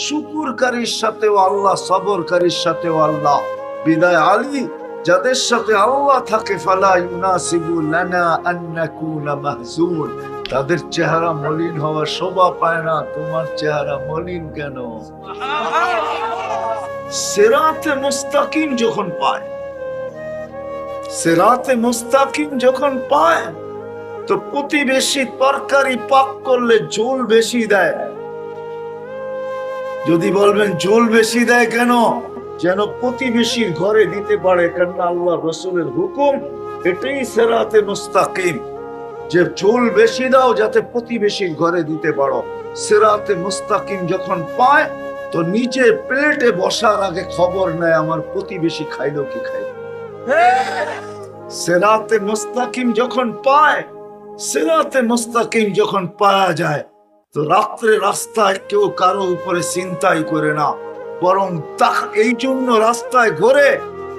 শুকুরকারীর সাথেও আল্লাহ, সবরকারীর সাথেও আল্লাহ। বিদায় আলী, যাদের সাথে আল্লাহ থাকে, ফালা ইউনাসিবু লানা আন নাকুনা মাহজুন, তাদের চেহারা মলিন হওয়ার শোভা পায় না। তোমার চেহারা মলিন কেন? সিরাতে মুস্তাকিম যখন পায়, সিরাতে মুস্তাকিম যখন পায়, তো প্রতিবেশী তরকারি পাক করলে ঝোল বেশি দেয়। যদি বলবেন ঝোল বেশি দেয় কেন? যেন প্রতিবেশীর ঘরে দিতে পারে, কেন আল্লাহ রসুলের হুকুম। এটাই সিরাতে মুস্তাকিম, যে ঝোল বেশি দাও যাতে প্রতিবেশীর ঘরে দিতে পারো। সিরাতে মুস্তাকিম যখন পায়, তো নিচে প্লেটে বসার আগে খবর নেয় আমার প্রতিবেশী খাইলো কি খাইলো। সিরাতে মুস্তাকিম যখন পায়, সিরাতে মুস্তাকিম যখন পাওয়া যায়, তো রাত্রে রাস্তায় কেউ কারো উপরে চিন্তাই করে না, বরং এই জন্য রাস্তায় ঘোরে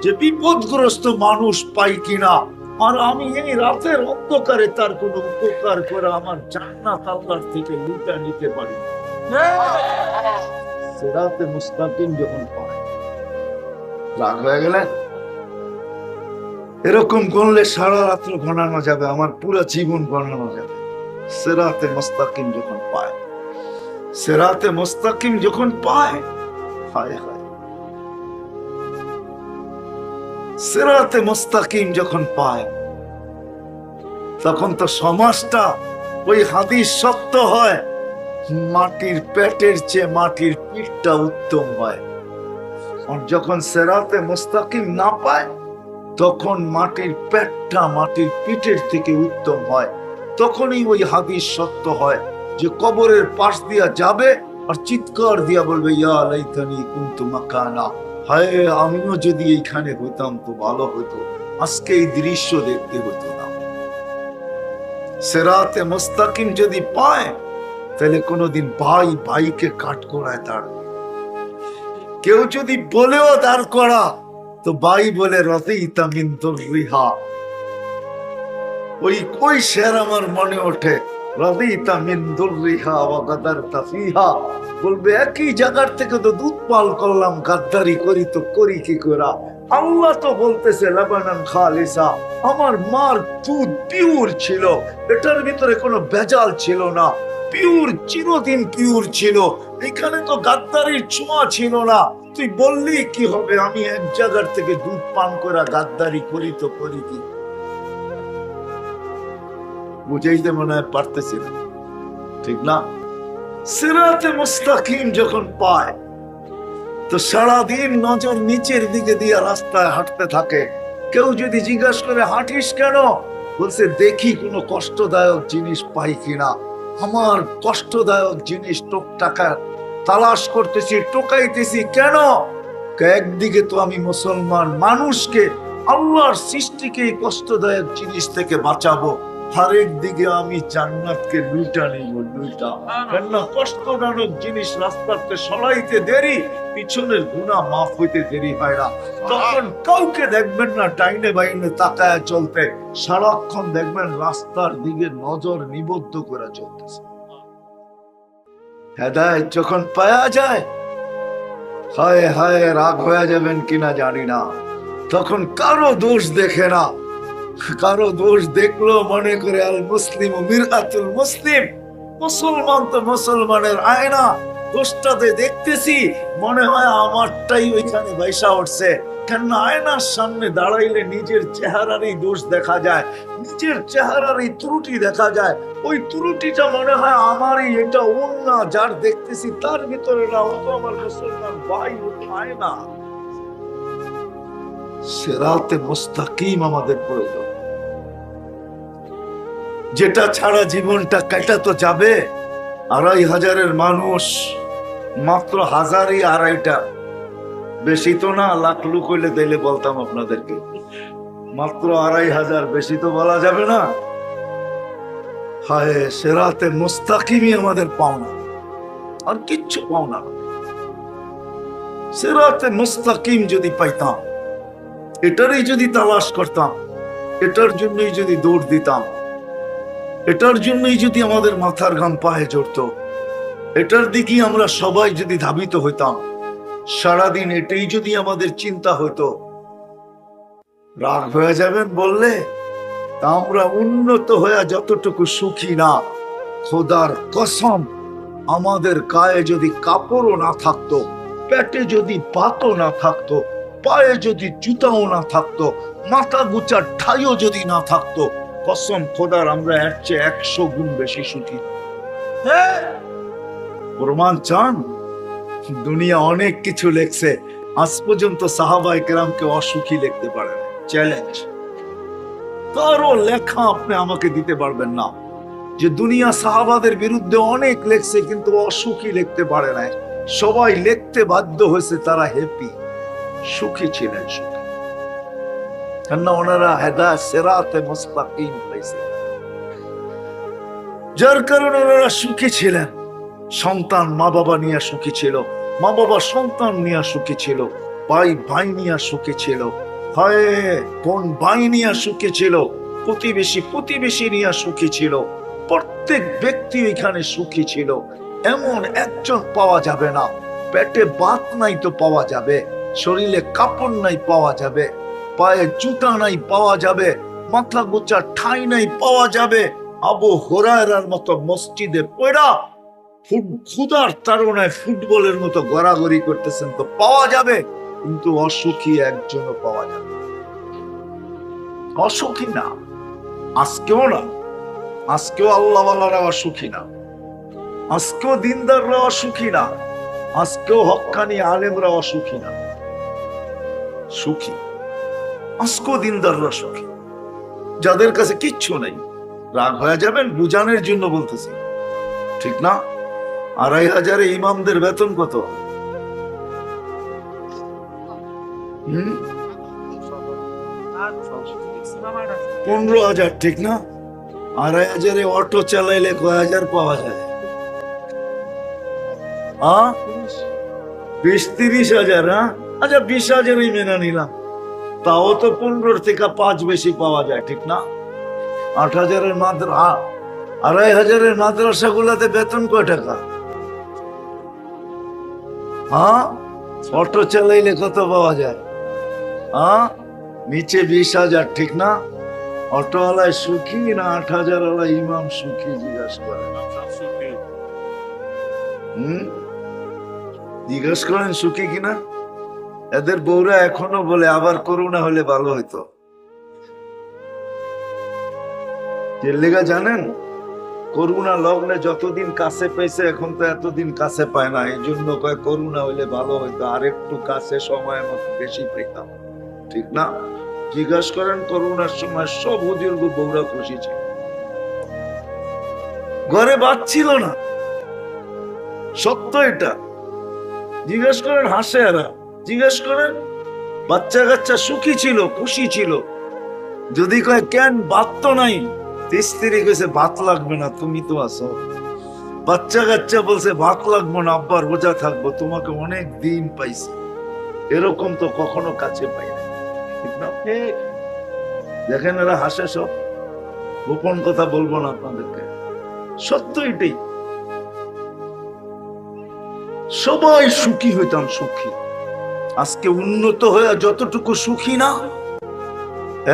যে বিপদগ্রস্ত মানুষ পাই কিনা, আর আমি এই রাতের অন্ধকারে তার কোনো উপকার করে আমার জান্নাত আল্লাহর থেকে লুটা নিতে পারি। সিরাতে মুস্তাকিম যখন পায়, রাগ হয়ে গেলেন? এরকম করলে সারা রাত্র গণানো যাবে, আমার পুরো জীবন গণানো যাবে। সিরাতে মুস্তাকিম যখন পায়, সিরাতে মুস্তাকিম যখন পায়, হায় হায়, সিরাতে মুস্তাকিম যখন পায়, তখন তো সমাজটা ওই হাদিস সত্য হয়, মাটির পেটের চেয়ে মাটির পিঠটা উত্তম হয়। আর যখন সিরাতে মুস্তাকিম না পায়, তখন মাটির পেটটা মাটির পিঠের থেকে উত্তম হয়। তখনই ওই হাদিস সত্য হয় যে কবরের পাশ দিয়া যাবে আর চিৎকার দিয়া বলবে, ইয়া লাইতানি কুনতু মাকানা, হায় আমিও যদি এইখানে হইতাম তো ভালো হতো, আজকে এই দৃশ্য দেখতে হতো না। সিরাতে মুস্তাকিম যদি পায়, তাহলে কোনোদিন ভাই ভাইকে কাট করায় দাঁড়, কেউ যদি বলেও দাঁড় করা, তো ভাই বলে রতিতা মিন দুররিহা। ওই শের আমার মনে ওঠে, রতিতা মিন দুররিহা ওয়া গাদারতা ফিহা, বলবে একই জায়গার থেকে তো দুধ পাল করলাম, গাদ্দারি করি তো করি কি করা। আল্লাহ তো বলতেছে লাবানান খালিসা, আমার মার দুধ পিওর ছিল, এটার ভিতরে কোনো ভেজাল ছিল না, পিওর, চিরদিন পিওর ছিল, এখানে তো গাদ্দারির ছোঁয়া ছিল না। তুই বললি কি হবে, আমি এক জায়গার থেকে দুধ পান করে গাদ্দারি করি তো করি কি? বুঝাইতে মনে হয় পারতেছি না, ঠিক না? সিরাতে মুস্তাকিম যখন পায়, তো সারাদিন নজর নিচের দিকে দিয়ে রাস্তায় হাঁটতে থাকে। কেউ যদি জিজ্ঞাসা করে হাঁটিস কেন, বলছে দেখি কোনো কষ্টদায়ক জিনিস পাই কিনা। আমার কষ্টদায়ক জিনিস টাকা তালাশ করতেছি, টোকাইতেছি কেন? একদিকে তো আমি মুসলমান, মানুষকে, আল্লাহর সৃষ্টিকে এই কষ্টদায়ক জিনিস থেকে বাঁচাবো, আরেক দিকে আমি জান্নাতকে লুইটা নিব, লুইটা। কেননা কষ্টদায়ক জিনিস রাস্তাতে সরাইতে দেরি, পিছনের গুনাহ মাফ হইতে দেরি হয় না। তখন কাউকে দেখবেন না ডাইনে বাইনে তাকায় চলতে, সারাক্ষণ দেখবেন রাস্তার দিকে নজর নিবদ্ধ করে চলতেছে। হেদায়েত যখন পাওয়া যায়, হায় হায়, রাগ হয়ে যাবেন কিনা জানি না, তখন কারো দোষ দেখে না, কারো দোষ দেখলো মনে করে আল মুসলিম মিরআতুল মুসলিম, মুসলমান তো মুসলমানের আয়না, দোষটাতে দেখতেছি মনে হয় আমারটাই ওইখানে বাইসা উঠছে। কেন আয়নার সামনে দাঁড়াইলে নিজের চেহারারই দোষ দেখা যায়, নিজের চেহারারই ত্রুটি দেখা যায়, ওই ত্রুটিটা মনে হয় আমারই, এটা অন্য যার দেখতেছি তার ভিতরে না, ও তো আমার মুসলমান ভাই, ও তো আয়না। সিরাতে মুস্তাকিম আমাদের প্রয়োজন, যেটা ছাড়া জীবনটা কেটে তো যাবে। ২৫০০-এর মানুষ, মাত্র ১,০০০-ই ২৫টা, বেশি তো না, লাখ লুক হইলে দিলে বলতাম আপনাদেরকে। মাত্র 2500, বেশি তো বলা যাবে না। হায়, সিরাতে মুস্তাকিমই আমাদের পাওনা, আর কিচ্ছু পাওনা। সিরাতে মুস্তাকিম যদি পাইতাম, এটারই যদি তালাশ করতাম, এটার জন্যই যদি দৌড় দিতাম, এটার জন্যই যদি আমাদের মাথার ঘাম পায়ে জড়ত, এটার দিকে আমরা সবাই যদি ধাবিত হইতাম, সারাদিন এটাই যদি আমাদের চিন্তা হইতো, রাগ হয়ে যাবেন বললে, তা আমরা উন্নত হয়ে যতটুকু সুখী না, খোদার কসম, আমাদের গায়ে যদি কাপড়ও না থাকতো, পেটে যদি পাতও না থাকতো, পায়ে যদি জুতাও না থাকতো, মাথা গুচার ঠাইও যদি না থাকতো, কসম খোদার আমরা এর চেয়ে 100 গুণ বেশি সুখী। হ্যাঁ, প্রমাণ চান? দুনিয়া অনেক কিছু লেখছে, আজ পর্যন্ত সাহাবায়ে কেরামকে অসুখী লিখতে পারে না। চ্যালেঞ্জ, কারো লেখা আপনি আমাকে দিতে পারবেন না যে দুনিয়া সাহাবাদের বিরুদ্ধে অনেক লেখছে কিন্তু অসুখী লিখতে পারে না। সবাই লিখতে বাধ্য হয়েছে তারা হ্যাপি, সুখী ছিলেন, সুখী, কেননা ওনারা হেদায়েত সিরাতে মুস্তাকিম পাইছে, যার কারণে ওনারা সুখী ছিলেন। সন্তান মা বাবা নিয়ে সুখী ছিল, মা বাবা সন্তান নিয়ে সুখী ছিল, ভাই ভাই নিয়ে সুখী ছিল, হয় বোন ভাই নিয়ে সুখী ছিল, প্রতিবেশী প্রতিবেশী নিয়ে সুখী ছিল, প্রত্যেক ব্যক্তি এখানে সুখী ছিল। এমন একজন পাওয়া যাবে না, পেটে ভাত নাই তো পাওয়া যাবে, শরীরে কাপড় নাই পাওয়া যাবে, পায়ে জুতা নাই পাওয়া যাবে, মাথা গোছা ঠাই নাই পাওয়া যাবে। আবু হুরায়রার মতো মসজিদে পড়া ক্ষুধার তাড়নায় ফুটবলের মতো গড়াগড়ি করতেছেন তো পাওয়া যাবে, কিন্তু অসুখী একজনও পাওয়া যাবে, অসুখী না। আজকেও না, আজকেও আল্লাহওয়ালারা অসুখী না, আজকেও দিনদাররা অসুখী না, আজকেও হক্কানি আলেমরা অসুখী না। সুখী আজকেও দিনদাররা সুখী, যাদের কাছে কিচ্ছু নেই। রাগ হয়ে যাবেন, বুঝানোর জন্য বলতেছি, ঠিক না? 2500 ইমামদের বেতন কত? 15,000, ঠিক না? 2500 অটো চালাইলে কয় হাজার পাওয়া যায়? 20-30 হাজার। আচ্ছা, 20,000ই মেনে নিলাম, তাও তো 15 থেকে 5 বেশি পাওয়া যায়, ঠিক না? 8,000-এর মাদ্রাসা, 2500-এর মাদ্রাসা গুলাতে বেতন কয় টাকা? অটো চালাইলে কত পাওয়া যায়? নিচে 20,000, ঠিক না? অটোওয়ালায় সুখী না 8,000-ওয়ালা ইমাম সুখী? জিজ্ঞাসা করেন, জিজ্ঞাসা করেন সুখী কিনা। এদের বউরা এখনো বলে আবার করোনা হলে ভালো হইতো। লেগা জানেন, করোনা লগ্নে যতদিন কাছে পাইছে, এখন তো এতদিন কাছে পায় না, এই জন্য কয় করোনা হইলে ভালো হইতো, আর একটু কাছে সময় মতো বেশি পেতাম, ঠিক না? জিজ্ঞাসা করেন করোনার সময় সব হুজুর বউরা খুশি ছিল, ঘরে বাচ্ছিল না, সত্য এটা। জিজ্ঞেস করেন হাসে এরা, জিজ্ঞেস করেন বাচ্চা কাচ্চা সুখী ছিল, খুশি ছিল। যদি কয় কেন বাত তো নাই, স্ত্রী কইছে ভাত লাগবে না, তুমি তো আছো। বাচ্চা কাচ্চা বলছে ভাত লাগবে না, আব্বার রোজা থাকবো, তোমাকে অনেক দিন পাইছি। এরকম তো কখনো কাছে পাই না, ঠিক না? দেখেন এরা হাসে, সব গোপন কথা বলবো না আপনাদেরকে, সত্য এটাই। সবাই সুখী হইতাম, সুখী। আজকে উন্নত হয়ে যতটুকু সুখী না,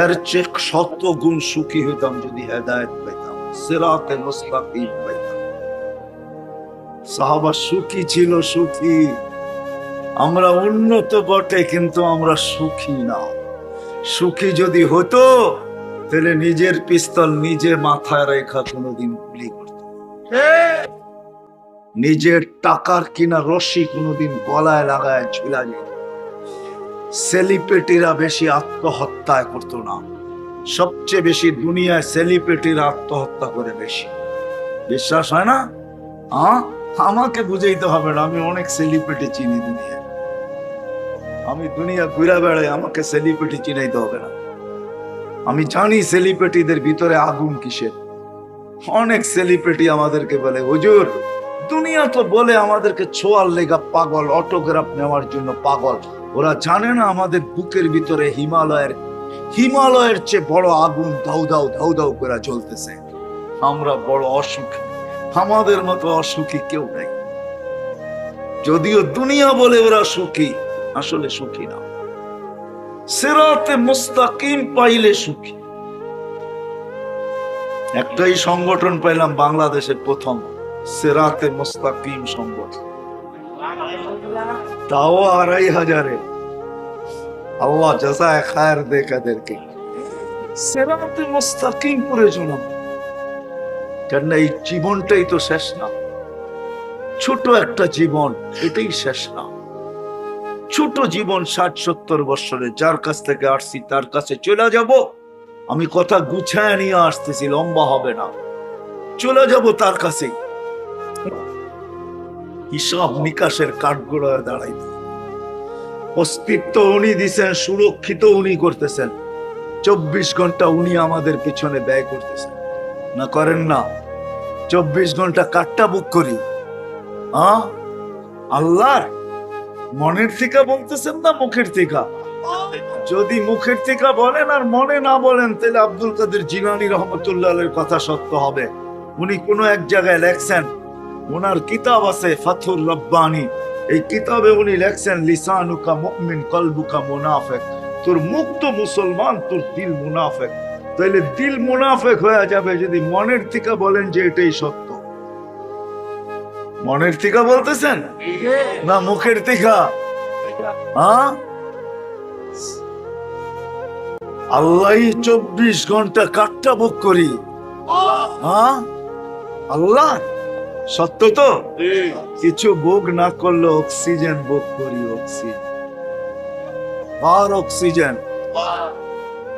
এর চেয়ে 100 গুণ সুখী হইতাম যদি হেদায়েত পাইতাম, সিরাতে মুস্তাকিম পাইতাম। সাহাবা সুখী ছিল, সুখী। আমরা উন্নত বটে, কিন্তু আমরা সুখী না। সুখী যদি হতো তাহলে নিজের পিস্তল নিজে মাথায় রেখা কোনোদিন গুলি করত, নিজের টাকার কিনা রশি কোনোদিন গলায় লাগায় ঝুলা যেত। সেলিব্রিটিরা বেশি আত্মহত্যায় করতো না, সবচেয়ে বেশি দুনিয়ায় সেলিব্রিটিরা আত্মহত্যা করে বেশি। বিশ্বাস হয় না? আমাকে বুঝাইতে হবে না, আমি অনেক সেলিব্রিটি চিনি দুনিয়ায়, আমি দুনিয়া ঘুরে বেড়াই, আমাকে সেলিব্রিটি চিনাইতে হবে না। আমি জানি সেলিব্রিটিদের ভিতরে আগুন কিসের। অনেক সেলিব্রিটি আমাদেরকে বলে, হুজুর দুনিয়া তো বলে আমাদেরকে ছোঁয়ার লেগা পাগল, অটোগ্রাফ নেওয়ার জন্য পাগল। ওরা জানে না আমাদের বুকের ভিতরে হিমালয়ের চেয়ে বড় আগুন দাউ দাউ দাউ দাউ করে জ্বলতেছে। আমরা বড় অসুখী, আমাদের মতো অসুখী কেউ নাই। যদিও দুনিয়া বলে ওরা সুখী, আসলে সুখী না। সিরাতে মুস্তাকিম পাইলে সুখী। একটাই সংগঠন পাইলাম বাংলাদেশের প্রথম, সিরাতে মুস্তাকিম সংগঠন, তাও 2500-এ। আল্লাহ জাযায়ে খায়ের দেখ এদেরকে। সিরাতে মুস্তাকিম প্রয়োজন, কেন এই জীবনটাই তো শেষ না। ছোট একটা জীবন, এটাই শেষ না। ছোট জীবন 60-70 বছরে, যার কাছ থেকে আসছি তার কাছে চলে যাব। আমি কথা গুছায় নিয়ে আসতেছি, লম্বা হবে না। চলে যাব তার কাছে, হিসাব নিকাশের কাঠগড়ায় দাঁড়াইতে। অস্তিত্ব উনি দিছেন, সুরক্ষিত উনি করতেছেন। 24 ঘন্টা উনি আমাদের পিছনে ব্যয় করতেছেন, না করেন না? 24 ঘন্টা কাঠটা বুক করি। আল্লাহর মনের থেকে বলতেছেন না মুখের থেকে? যদি মুখের থেকে বলেন আর মনে না বলেন, তাহলে আব্দুল কাদের জিলানী রহমতুল্লাহ আলাইহির কথা সত্য হবে। উনি কোনো এক জায়গায় লেখছেন, ওনার কিতাব আছে ফাথুর রব্বানি, এই কিতাবে উনি লেখছেন লিসানুকা মুমিন কলবুকা মুনাফিক। তোর মুখ তো মুসলমান, তোর দিল মুনাফিক। তাইলে দিল মুনাফিক হয়ে যাবে যদি মনের থেকে বলেন যে এটাই সত্য। মনের থেকে বলতেছেন না মুখের থেকে? আল্লাহ 24 ঘন্টা কাঠটা ভোগ করি। আল্লাহ সত্য তো? কিছু ভোগ না করলে অক্সিজেন ভোগ করি। অক্সিজেন আর অক্সিজেন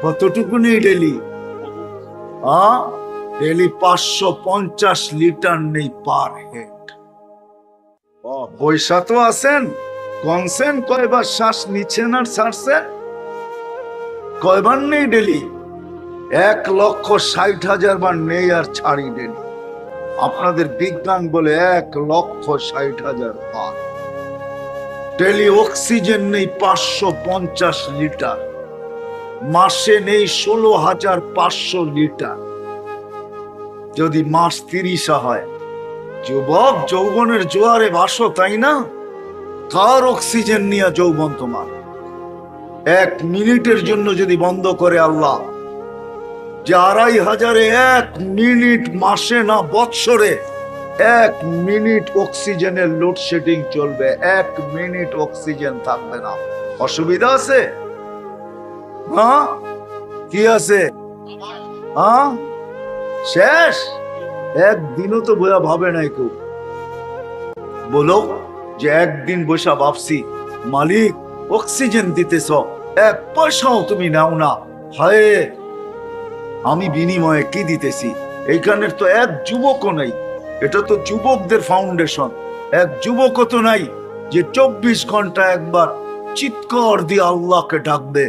কতটুকু নেই ডেলি? ডেলি 550 লিটার নেই পার হেড। পয়সা তো আছেন, কনসেন কয়বার শ্বাস নিচ্ছেন আর ছাড়ছেন? কয়বার নেই ডেলি? 1,60,000 বার নেই আর ছাড়ি ডেলি। আপনাদের বিজ্ঞান বলে 1,60,000 বার। ডেলি অক্সিজেন নেই 550 লিটার, মাসে নেই 16,500 লিটার। যদি মাস 30 হয়, যুবক যৌবনের জোয়ারে ভাসো, তাই না? কার অক্সিজেন নিয়ে যৌবন তোমার? 1 মিনিটের জন্য যদি বন্ধ করে আল্লাহ, যে 2,500-এ 1 মিনিট, মাসে না বৎসরে 1 মিনিট অক্সিজেনের লোডশেডিং চলবে, 1 মিনিট অক্সিজেন থাকবে না, অসুবিধা আছে? কি আছে? শেষ। একদিনও তো বোঝা ভাবে নাই কেউ। বলো যে একদিন বসা ভাবছি মালিক অক্সিজেন দিতেছ, 1 পয়সাও তুমি নাও না, হায় আমি বিনিময়ে কি দিতেছি? এইখানের তো 1 যুবকও নাই। এটা তো যুবকদের ফাউন্ডেশন। 1 যুবকও তো নাই যে 24 ঘন্টা একবার চিৎকার দিয়ে আল্লাহকে ডাকবে।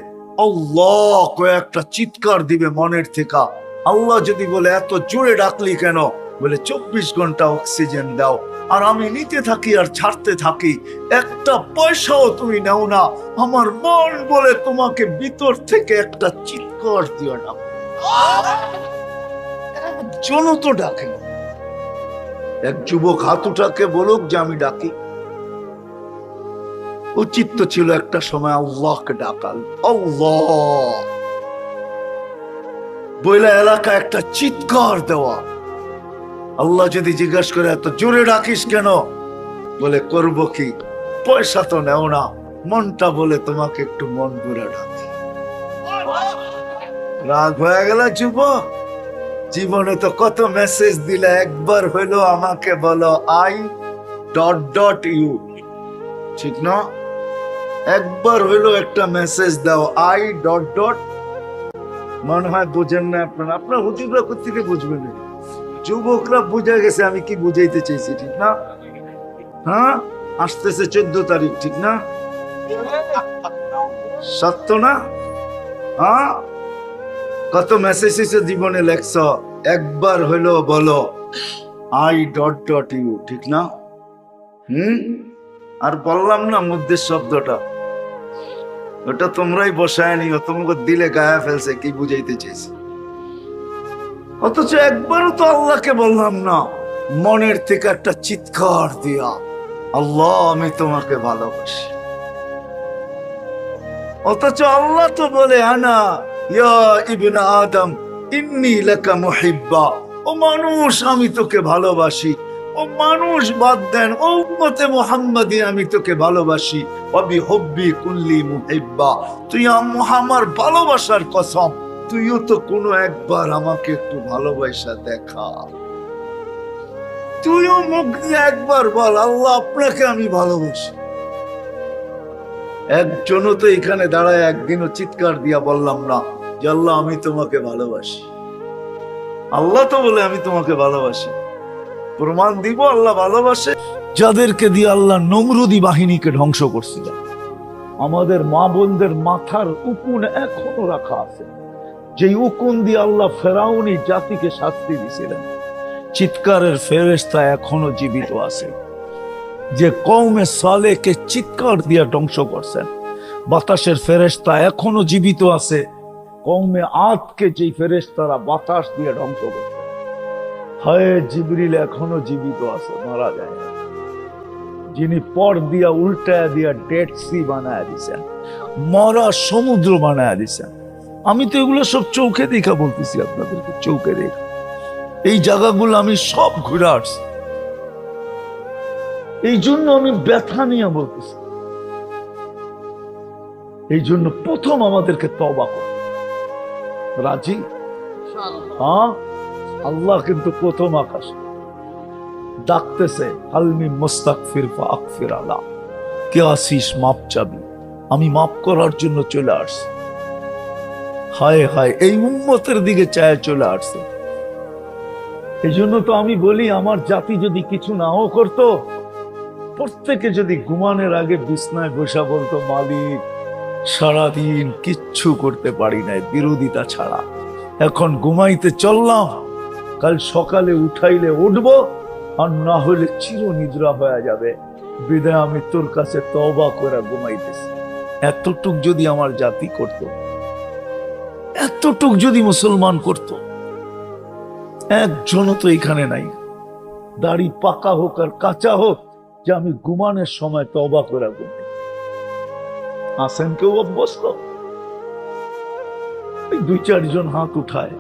আল্লাহ কয়েকটা চিৎকার দিবে মনের থেকে। আল্লাহ যদি বলে এত জোরে ডাকলি কেন? বলে 24 ঘন্টা অক্সিজেন দাও, আর আমি নিতে থাকি আর ছাড়তে থাকি, 1টা পয়সাও তুমি নাও না। আমার মন বলে তোমাকে ভিতর থেকে একটা চিৎকার দিও না। একজনও তো ডাকে না। 1 যুবক হাত উঠাকে বলুক যে আমি ডাকি। উচিত তো ছিল একটা সময় আল্লাহকে ডাকাল, আল্লাহ বইলা এলাকা একটা চিৎকার দেওয়া। আল্লাহ যদি জিজ্ঞাসা করে এত জোরে ডাকিস কেন? বলে করব কি, পয়সা তো নেও না, মনটা বলে তোমাকে একটু মন ভরে ডাকি। রাগ হয়ে গেল যুবক? জীবনে তো কত মেসেজ দিলে, একবার হইলো আমাকে বলো I.U, ঠিক না? একবার হইলো একটা মেসেজ দাও I. মনে হয় বুঝেন না আপনারা। আপনার হুজুররা কোথেকে বুঝবেন? যুবকরা বুঝে গেছে আমি কি বুঝাইতে চাইছি, ঠিক না? আসতেছে 14 তারিখ, ঠিক না? সত্য না? কত মেসেজ এসে জীবনে লেখছ, একবার হইলো বলো I.U, ঠিক না? আর বললাম না মধ্যে শব্দটা, ওটা তোমরাই বসায় নিও, তোমাকে দিলে গায়ে ফেলছে কি বুঝাইতে চাইছে। অথচ একবারও তো আল্লাহকে বললাম না মনের থেকে একটা চিৎকার দিয়া, আল্লাহ আমি তোমাকে ভালোবাসি। অথচ আল্লাহ তো বলে আনা ইয়া ইবনে আদম ইন্নী লাকা মুহিব্বা, ও মানুষ আমি তোকে ভালোবাসি। ও মানুষ বাদ দেন, ও উম্মতে মুহাম্মাদি আমি তোকে ভালোবাসি। ওয়াবি হুব্বি কুল্লি মুহিব্বা, তুই আমার ভালোবাসার কসম তুইও তো কোনো একবার আমাকে একটু ভালোবাসা দেখা, তুইও মুখ দিয়ে একবার বল আল্লাহ আপনাকে আমি ভালোবাসি। একজনও তো এখানে দাঁড়ায় একদিনও চিৎকার দিয়া বললাম না যে আল্লাহ আমি তোমাকে ভালোবাসি। আল্লাহ তো বলে আমি তোমাকে ভালোবাসি, প্রমাণ দিব আল্লাহ ভালোবাসে। যাদেরকে দিয়ে আল্লাহ নমরুদি বাহিনীকে ধ্বংস করছিলেন, আমাদের মা বোনদের মাথার উকুন এখনো রাখা আছে, যে উকুন দিয়ে আল্লাহ ফেরাউনি জাতিকে শাস্তি দিয়েছিলেন। চিৎকারের ফেরেশতা এখনো জীবিত আছে, যে কওমে সালেহকে চিৎকার দিয়ে ধ্বংস করছেন। বাতাসের ফেরেশতা এখনো জীবিত আছে, কওমে আদকে যে ফেরেশতারা বাতাস দিয়ে ধ্বংস করছে। হায় জিবরিল এখনো জীবিত আছে, মারা যায় না, যিনি পর দিয়া উল্টায় দিয়া ডেড সি বানায় দিছেন, মরা সমুদ্র বানায় দিছেন। আমি তো এগুলো সব চোখে দেখা বলতেছি আপনাদেরকে, চোখে দেখা। এই জায়গাগুলো আমি সব ঘুরে আসছি, এই জন্য আমি ব্যথা নিয়ে বলতেছি। এই জন্য প্রথম আমাদেরকে তওবা করতে রাজি। হ্যাঁ, আল্লাহ কিন্তু প্রথম আকাশে ডাকতেছে, হালমি মুস্তাগফির ফাগফির আলা, কে আসিস মাপ চাবি, আমি মাপ করার জন্য চলে আসছি। হায় হায়, এই উম্মতের দিকে চায় চলে আসছে। এই জন্য তো আমি বলি আমার জাতি যদি কিছু নাও করতো, প্রত্যেকে যদি ঘুমানোর আগে বিছনায় বসা বলতো মালিক সারাদিন কিচ্ছু করতে পারি নাই বিরোধিতা ছাড়া, এখন ঘুমাইতে চললাম, কাল সকালে উঠাইলে উঠবো, আর না হলে চির নিদ্রা হয়ে যাবে, বিদায় আমি তোর কাছে তওবা করে ঘুমাইতেছি। এতটুক যদি আমার জাতি করত, এতটুক যদি মুসলমান করত, একজনও তো এখানে নাই, দাড়ি পাকা হোক আর কাঁচা হোক, যে আমি ঘুমানোর সময় তওবা করে ঘুমাই। আসেন কেউ অভ্যস্ত? দুই চারজন হাত উঠায়,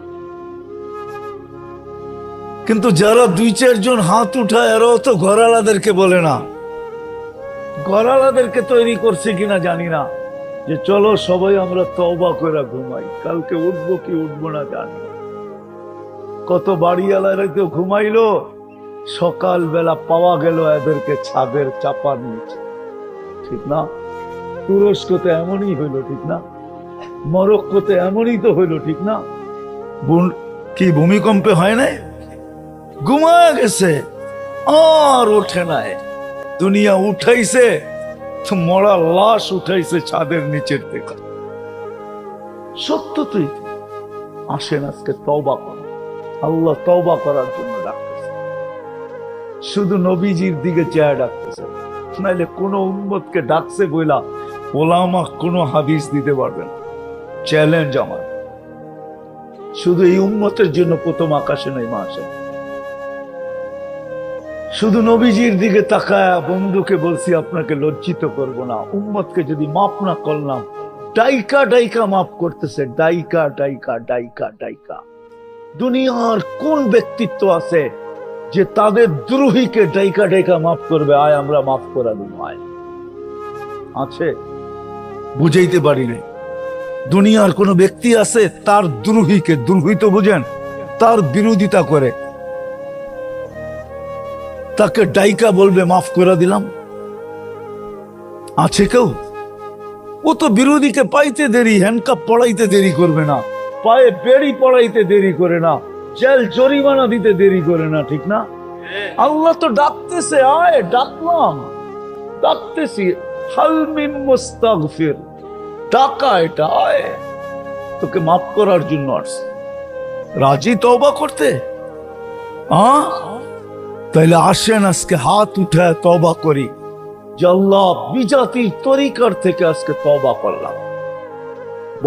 কিন্তু যারা দুই চারজন হাত উঠায় এরাও তো ঘরালাদেরকে বলে না। ঘরালাদেরকে তৈরি করছে কিনা জানি না, যে চলো সবাই আমরা তওবা করে ঘুমাই, কালকে উঠবো কি উঠবো না জানি না। কত বাড়িওয়ালারা তো ঘুমাইলো, সকাল বেলা পাওয়া গেল এদেরকে ছাদের চাপার নিচে, ঠিক না? তুরস্কতে এমনই হইলো, ঠিক না? মরক্কোতে এমনই তো হইলো, ঠিক না? কি ভূমিকম্পে হয় নাই? ঘুমায় গেছে আর ওঠে নাই, দুনিয়া উঠাইছে তো মরা লাশ উঠাইছে ছাদের নিচের থেকে। সত্য তুই আসেন আজকে তওবা কর, আল্লাহ তওবা করার জন্য ডাকতেছে, শুধু নবীজির দিকে চেয়ে ডাকতেছে। নাইলে কোন উম্মতকে ডাকছে বইলা ওলামা কোন হাদিস দিতে পারবেন? চ্যালেঞ্জ আমার, শুধু এই উম্মতের জন্য প্রথম আকাশে নেমে আসে। শুধু নবীজির দিকে তাকায় বন্ধুকে বলছি আপনাকে লজ্জিত করব না, উম্মতকে যদি মাফ না করলাম, ডাইকা ডাইকা মাফ করতেছে, ডাইকা ডাইকা ডাইকা ডাইকা। দুনিয়ার কোন ব্যক্তিত্ব আছে যে তাদের দ্রোহীকে ডাইকা ডাইকা মাফ করবে? আয় আমরা মাফ করা দিব, আয়। আছে? বুঝাইতে পারি নাই। দুনিয়ার কোন ব্যক্তি আছে তার দ্রোহীকে, দ্রোহী তো বুঝেন, তার বিরোধিতা করে, তাকে ডাইকা বলবে মাফ করে দিলাম? আছে কেউ? ও তো বিরোধীকে পাইতে দেরি, হ্যান্ডকাপ পড়াইতে দেরি করবে না, পায়ে বেড়ি পড়াইতে দেরি করে না, জেল জরিমানা দিতে দেরি করে না, ঠিক না? আল্লাহ তো ডাকতেছে, আয়, ডাকলাম, ডাকতেছি, হাল মিন মুস্তাগফির, ডাকা এটা, আয়। তোকে মাফ করার জন্য আসছে। রাজি তওবা করতে? তাইলে আসেন আজকে হাত উঠায় তওবা করি যে আল্লাহ বিজাতির তরিকার থেকে আজকে তওবা করলাম।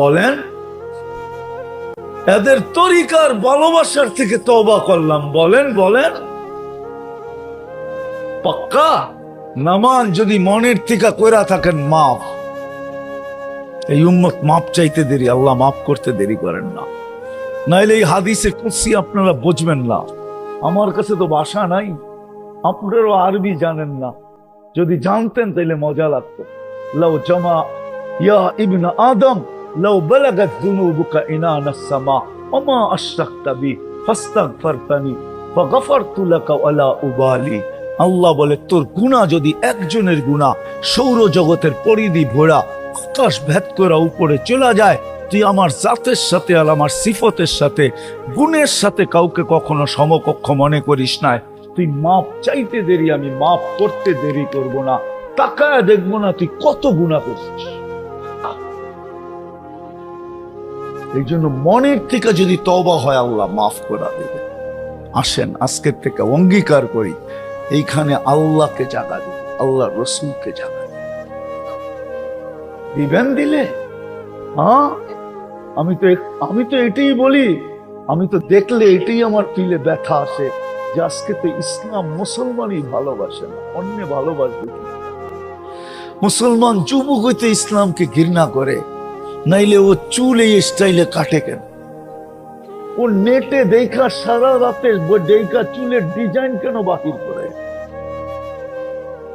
বলেন, এদের তরিকার ভালোবাসার থেকে তওবা করলাম। বলেন বলেন, পাক্কা? নামান যদি মনের থেকে কইরা থাকেন মাফ। এই উম্মত মাপ চাইতে দেরি, আল্লাহ মাফ করতে দেরি করেন না। নাইলে এই হাদিসে কুদসি আপনারা বুঝবেন না। আমার কাছে তো ভাষা নাই, আপনারাও আরবি জানেন না। যদি জানতেন তাইলে মজা লাগতো। লাউ জামা ইয়া ইবনা আদম লাউ বালাগাত যুনুবুকা ইনানাস সামা ওমা আশরাকতা বি ফাস্তাগফারতানি ফাগফারতু লাকা ওয়ালা উবালি। আল্লাহ বলে, তোর গুনাহ যদি একজনের গুনাহ সৌরজগতের পরিধি ভরা আকাশ ভেদ করে উপরে চলে যায়, তুই আমার জাতের সাথে আর আমার সিফতের সাথে গুণের সাথে কাউকে কখনো সমকক্ষ মনে করিস না। তুই মাপ চাইতে দেরি, আমি মাপ করতে দেরি করব না। তাকায় দেখবো না তুই কত গুনাহ করছিস। এই জন্য মনের থেকে যদি তওবা হয় আল্লাহ মাফ করে দেবে। আসেন আজকের থেকে অঙ্গীকার করি, এইখানে আল্লাহকে জাগা দিবে, আল্লাহ রসুলকে জাগা দিবেন। দিলে আমি তো এটাই বলি, আমি তো দেখলে এটাই আমার ফিলে ব্যথা আসে যে আজকে তো ইসলাম মুসলমানই ভালোবাসে না, অন্য ভালোবাসবে। মুসলমান যুবক হইতে ইসলামকে ঘৃণা করে, নাইলে ও চুল এই স্টাইলে কাটে কেন? ও নেটে দেখা সারা রাতে দেখা চুলের ডিজাইন কেন বাহির করে?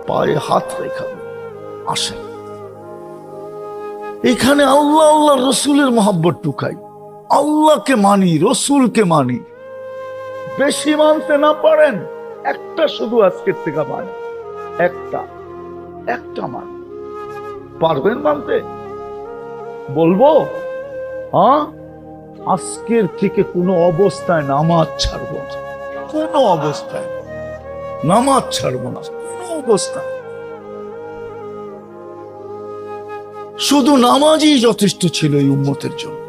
পায়ে হাত রেখা আসে। এখানে আল্লাহ আল্লাহ রসুলের মহব্বত ঢুকাই, আল্লাহকে মানি, রসুলকে মানি। বেশি মানতে না পারেন, একটা শুধু আজকের থেকে মানি, একটা মানি। পারবেন মানতে? বলবো আজকের থেকে কোনো অবস্থায় নামাজ ছাড়বো না, কোনো অবস্থায় নামাজ ছাড়বো না, কোনো অবস্থায়। শুধু নামাজই যথেষ্ট ছিল এই উম্মতের জন্য।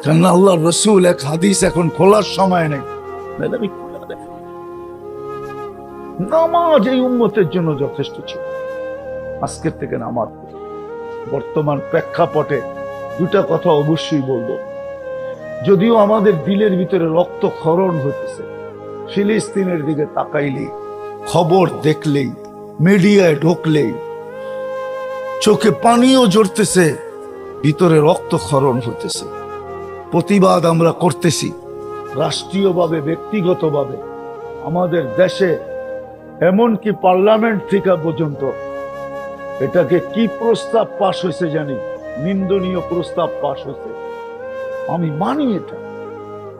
কারণ আল্লাহ রসুল এক হাদিস এখন খোলার সময় নেই, নামাজ এই উম্মতের জন্য যথেষ্ট ছিল। আজকের থেকে নামাজ। বর্তমান প্রেক্ষাপটে দুটা কথা অবশ্যই বলবো। যদিও আমাদের দিলের ভিতরে রক্তক্ষরণ হতেছে, ফিলিস্তিনের দিকে তাকাইলেই, খবর দেখলেই, মিডিয়ায় ঢুকলেই চোখে পানিও ঝরতেছে, ভিতরে রক্তক্ষরণ হতেছে। প্রতিবাদ আমরা করতেছি রাষ্ট্রীয়ভাবে, ব্যক্তিগতভাবে। আমাদের দেশে এমনকি পার্লামেন্ট থেকে পর্যন্ত এটাকে কি প্রস্তাব পাশ হয়েছে জানি, নিন্দনীয় প্রস্তাব পাশ হয়েছে। আমি মানি এটা,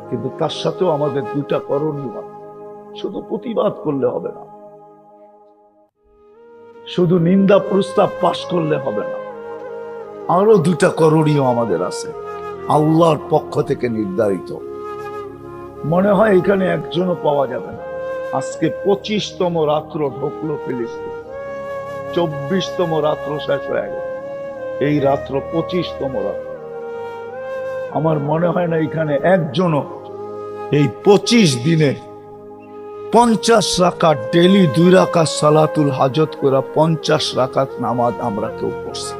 কিন্তু তার সাথেও আমাদের দুটা করণীয়। শুধু প্রতিবাদ করলে হবে না, শুধু নিন্দা প্রস্তাব পাশ করলে হবে না, আরো দুটা করণীয় আমাদের আছে, আল্লাহর পক্ষ থেকে নির্ধারিত। মনে হয় এখানে একজনও পাওয়া যাবে না। আজকে 25তম রাত্র ঢুকলো ফিলিস্তিন, 24তম রাত্র শেষ হয়ে গেল, এই রাত্র 25তম রাত্র। আমার মনে হয় না এখানে একজনও এই 25 দিনে 50 রাকাত ডেলি 2 রাকাত সালাতুল হাজত করে 50 রাকাত নামাজ আমরা কেউ পড়ছি।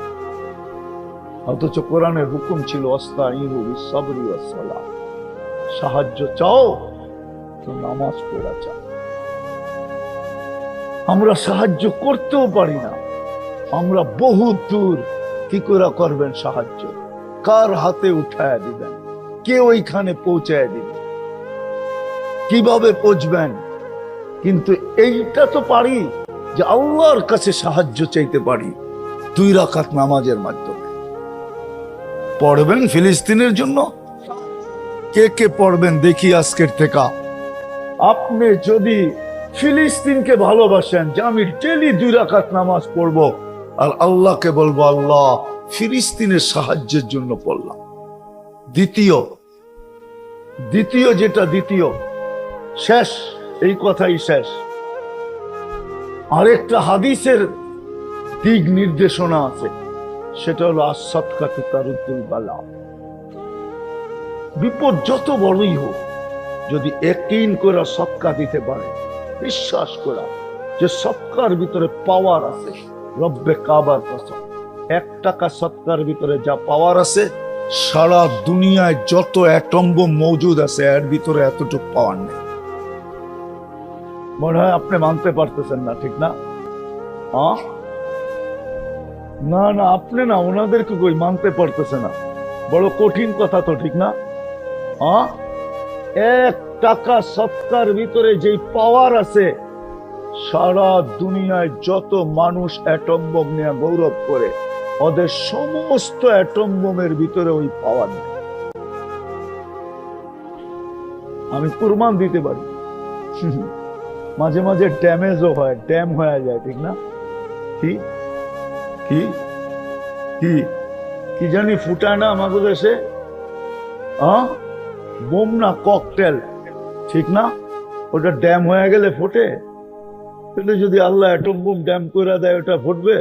অথচ কোরআনের হুকুম ছিল আস্তাঈনু বিস-সাবরি ওয়াস-সালাহ, সাহায্য চাও তো নামাজ পড়া চাও। আমরা সাহায্য করতেও পারি না, আমরা বহু দূর। কি করে করবেন সাহায্য? কার হাতে উঠায় দিবেন? কে ওইখানে পৌঁছায় দিবেন? কিভাবে পৌঁছবেন? কিন্তু এইটা তো পারি যে আল্লাহর কাছে সাহায্য চাইতে পারি 2 রাকাত নামাজের মাধ্যমে। পড়বেন ফিলিস্তিনের জন্য? কে কে পড়বেন দেখি আজকের থেকে। আপনি যদি ফিলিস্তিনকে ভালোবাসেন যে আমি ডেলি 2 রাকাত নামাজ পড়বো, আর আল্লাহকে বলবো আল্লাহ ফিলিস্তিনের সাহায্যের জন্য পড়লাম। দ্বিতীয় যেটা শেষ, এই কথাই শেষ। আরেকটা হাদিসের দিক নির্দেশনা আছে, সেটা হলো আসসাদকাতু তারুদ্দুল বালা। বিপদ যত বড়ই হোক, যদি ইয়াকিন করে সদকা দিতে পারে, বিশ্বাস করা যে সদকার ভিতরে পাওয়ার আছে, রব্বে কাবার কসম, 1 টাকা সদকার ভিতরে যা পাওয়ার আছে, সারা দুনিয়ায় যত অ্যাটম বোম মজুদ আছে এর ভিতরে এতটুকু পাওয়ার নেই। মনে হয় আপনি মানতে পারতেছেন না, ঠিক না? না না, আপনি না, ওনাদেরকে কই মানতে পারতেছে না। বড় কঠিন কথা তো, ঠিক না? 1 টাকা সদকার ভিতরে যেই পাওয়ার আছে, সারা দুনিয়ায় যত মানুষ অ্যাটম বোম নিয়ে গৌরব করে, ওদের সমস্ত অ্যাটম বোমের ভিতরে ওই পাওয়ার নেই। আমি প্রমাণ দিতে পারি। মাঝে মাঝে ড্যামেজও হয়, ড্যাম হয়ে যায়, ঠিক না? কি কি কি কি জানি ফুটায় না আমাদের দেশে, বোম না, ককটেল, ঠিক না? ওটা ড্যাম হয়ে গেলে ফোটে। তাহলে যদি আল্লাহ অ্যাটম বোম ড্যাম করে দেয়, ওটা ফুটবে?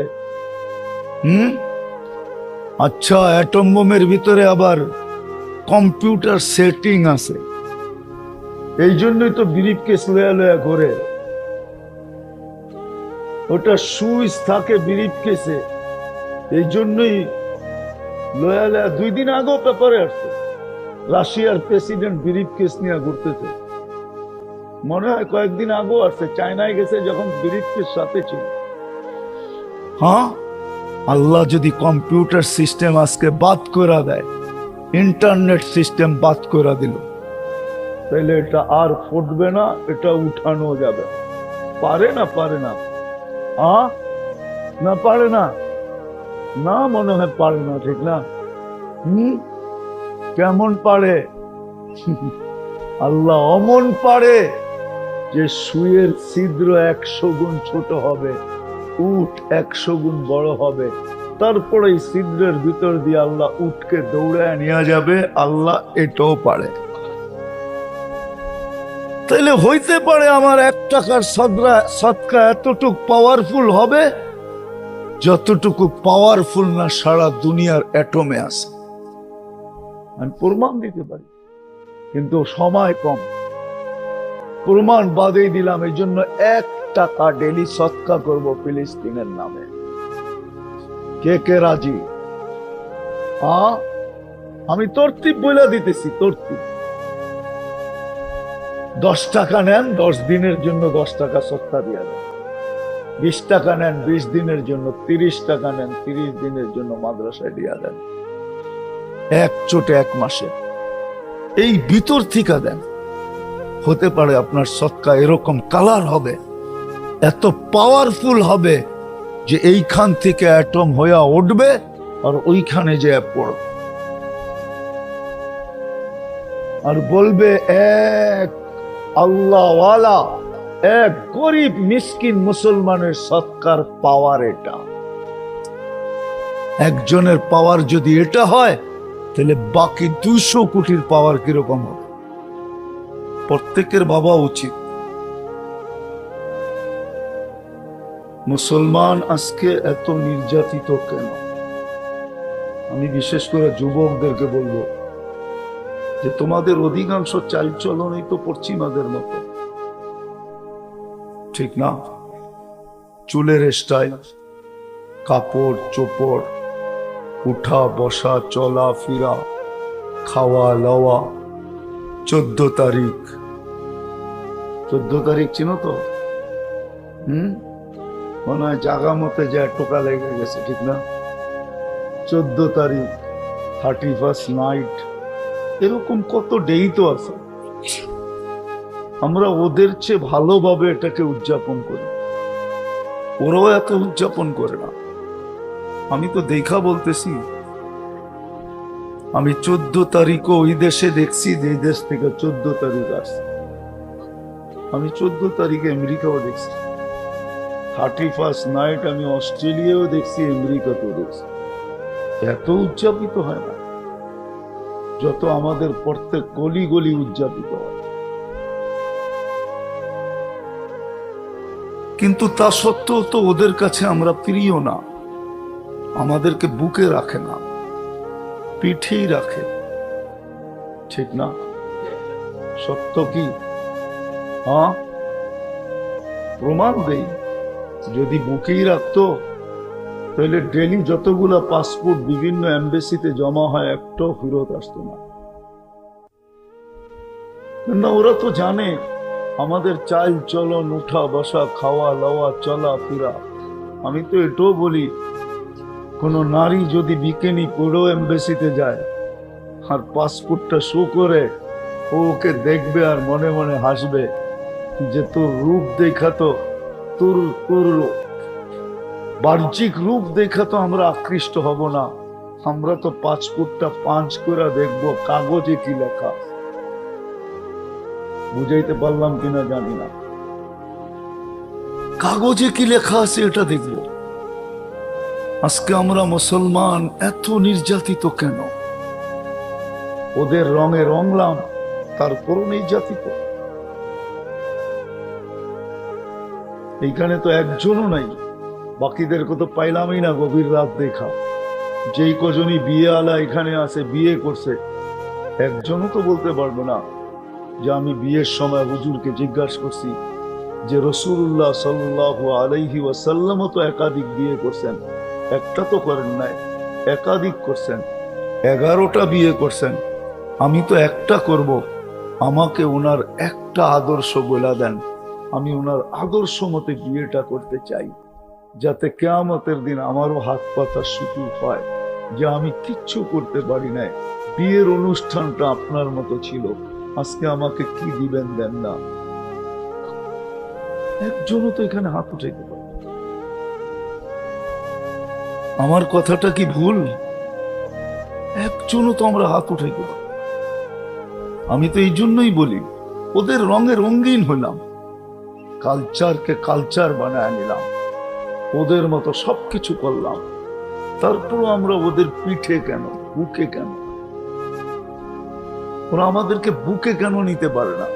আচ্ছা, অ্যাটম বোমের ভিতরে আবার কম্পিউটার সেটিং আছে, এই জন্যই তো ব্রিফকেস লয়া লয়া করে। ওটা সুইচ থাকে ব্রিফকেসে, এই জন্যই লয়া লয়া। 2 দিন আগেও পেপারে আসছে, রাশিয়ার প্রেসিডেন্ট ব্রিফকেস নিয়ে ঘুরতেছে। মনে হয় কয়েকদিন আগেও আসছে, চায়নায় গেছে যখন ব্রিফকেস সাথে ছিল। আল্লাহ যদি কম্পিউটার সিস্টেম আজকে বাদ করে দেয়, ইন্টারনেট সিস্টেম বাদ করে দিল, তাহলে এটা আর ফুটবে না, এটা উঠানো যাবে। পারে না? পারে না? না পারে না? না, মনে হয় পারে না, ঠিক না? কেমন পারে? আল্লাহ অমন পারে যে সুয়ের ছিদ্র 100 গুণ ছোট হবে, উট 100 গুণ বড় হবে, তারপরে এই ছিদ্রের ভিতর দিয়ে আল্লাহ উটকে দৌড়ায় নিয়ে যাবে। আল্লাহ এটাও পারে। তাইলে হইতে পারে আমার 1 টাকার সদকা এতটুকু পাওয়ারফুল হবে যতটুকু পাওয়ারফুল না সারা দুনিয়ার অ্যাটমে আছে। আমি প্রমাণ দিতে পারি, কিন্তু সময় কম। প্রমাণ বাদেই দিলাম, এই জন্য 1 টাকা ডেলি সদকা করব ফিলিস্তিনের নামে। কে কে রাজি? আমি তরতিব বলে দিতেছি, তরতিব। 10 টাকা নেন, 10 দিনের জন্য 10 টাকা সদকা দিয়া দেন। 20 টাকা নেন, 20 দিনের জন্য। 30 টাকা নেন, 30 দিনের জন্য মাদ্রাসায় দিয়া দেন। 1 চোটে 1 মাসে এই ভিতর থেকে দেন। হতে পারে আপনার সদকা এরকম কালার হবে, এত পাওয়ারফুল হবে যে এইখান থেকে অ্যাটম হয়ে উঠবে আর ওইখানে যে পড়বে, আর বলবে এক আল্লাহওয়ালা, এক গরিব মিসকিন মুসলমানের সৎকার পাওয়ার এটা। একজনের পাওয়ার যদি এটা হয়, তাহলে বাকি 200 কোটির পাওয়ার কিরকম হবে? প্রত্যেকের ভাবা উচিত। মুসলমান আজকে এত নির্যাতিত কেন? আমি বিশেষ করে যুবকদেরকে বলবো যে তোমাদের অধিকাংশ চালচলনই তো পশ্চিমাদের মতো, ঠিক না? চুলের স্টাইল, কাপড় চোপড়, উঠা বসা, চলা ফিরা, খাওয়া লওয়া। 14 তারিখ, 14 তারিখ চিনো তো? মনে হয় জাগা মতে যায় টোকা লেগে গেছে, ঠিক না? 14 তারিখ, 31st নাইট, এরকম কত ডেই তো আছে। আমরা ওদের চেয়ে ভালোভাবে এটাকে উদযাপন করি, ওরাও এত উদযাপন করে না। আমি তো দেখা বলতেছি, আমি 14 তারিখও ওই দেশে দেখছি যে দেশ থেকে 14 তারিখ আসছে। আমি 14 তারিখে আমেরিকাও দেখছি, 31st নাইট আমি অস্ট্রেলিয়াও দেখছি, আমেরিকাতেও দেখছি। এত উদযাপিত হয় না যত আমাদের প্রত্যেক গলি গলি উদযাপিত হয়। কিন্তু তা সত্ত্বেও তো ওদের কাছে আমরা প্রিয় না। আমাদেরকে বুকে রাখে না, পিঠেই রাখে। ঠিক না? সত্য কি? হ্যাঁ, প্রমাণ দেই। যদি বুকেই রাখতো তাহলে ডেলি যতগুলা পাসপোর্ট বিভিন্ন এমবেসিতে জমা হয় একটাও ফেরত আসতো না। না, ওরা তো জানে আমাদের চাল চলন, উঠা বসা, খাওয়া লওয়া, চলা ফেরা। আমি তো এটাও বলি, কোন নারী যদি বিকেনি পরেও এমবেসিতে যায় আর পাসপোর্টটা শো করে, ও ওকে দেখবে আর মনে মনে হাসবে যে তোর রূপ দেখা তো, তোর তোর বাহ্যিক রূপ দেখা তো আমরা আকৃষ্ট হব না, আমরা তো পাসপোর্টটা পাঁচ করে দেখবো কাগজে কি লেখা। বুঝাইতে পারলাম কিনা জানি না। কাগজে কি লেখা আছে এটা দেখবো। আজকে আমরা মুসলমান এত নির্যাতিত কেন? ওদের রঙে রংলাম, তারপরও নির্যাতিত। এইখানে তো একজনও নাই, বাকিদেরকে তো পাইলামই না গভীর রাত দেখা। যেই কজনই বিয়ে আলা এখানে আছে, বিয়ে করছে, একজনও তো বলতে পারবে না যে আমি বিয়ের সময় হুজুরকে জিজ্ঞাসা করছি যে রাসূলুল্লাহ সাল্লাল্লাহু আলাইহি ওয়াসাল্লামও তো একাধিক বিয়ে করছেন, একটা তো করেন নাই, একাধিক করছেন, 11টা বিয়ে করছেন, আমি তো একটা করব। আমাকে ওনার একটা আদর্শ বলে দেন, আমি ওনার আদর্শ মতে বিয়েটা করতে চাই, যাতে কিয়ামতের দিন আমারও হাত পাতা সুযোগ হয় যে আমি কিচ্ছু করতে পারি নাই, বিয়ের অনুষ্ঠানটা আপনার মতো ছিল, আজকে আমাকে কি দিবেন দেন না। একজনও তো এখানে হাত উঠাইতে পারে। আমার কথাটা কি ভুল? একজনও তো আমরা হাত উঠাইতে পারি। আমি তো এই জন্যই বলি, ওদের রঙে রঙিন হইলাম, কালচারকে কালচার বানায় নিলাম, ওদের মতো সবকিছু করলাম, তারপরও আমরা ওদের পিঠে কেন, বুকে কেন? ওরা আমাদেরকে বুকে কেন নিতে পারে না,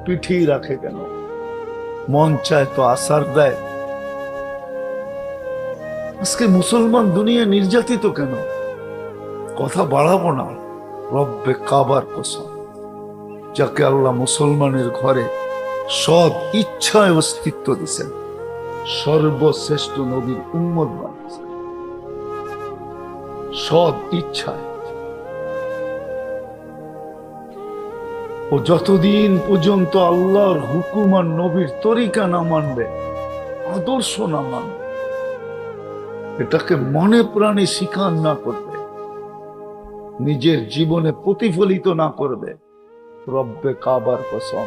পিঠেই রাখে কেন? মন চায় তো আসার দেয়। আজকে মুসলমান দুনিয়া নির্যাতিত কেন? কথা বাড়াবো না, রব্বে কাবার কসম, যাকে আল্লাহ মুসলমানের ঘরে সৎ ইচ্ছায় অস্তিত্ব দিয়েছেন, সর্বশ্রেষ্ঠ নবীর উম্মত বানিয়েছেন সৎ ইচ্ছায়। ও যতদিন পর্যন্ত আল্লাহর হুকুম আর নবীর তরিকা না মানবে, আদর্শ না মানবে, এটাকে মনে প্রাণে স্বীকার না করবে, নিজের জীবনে প্রতিফলিত না করবে, রব্বে কাবার কসম,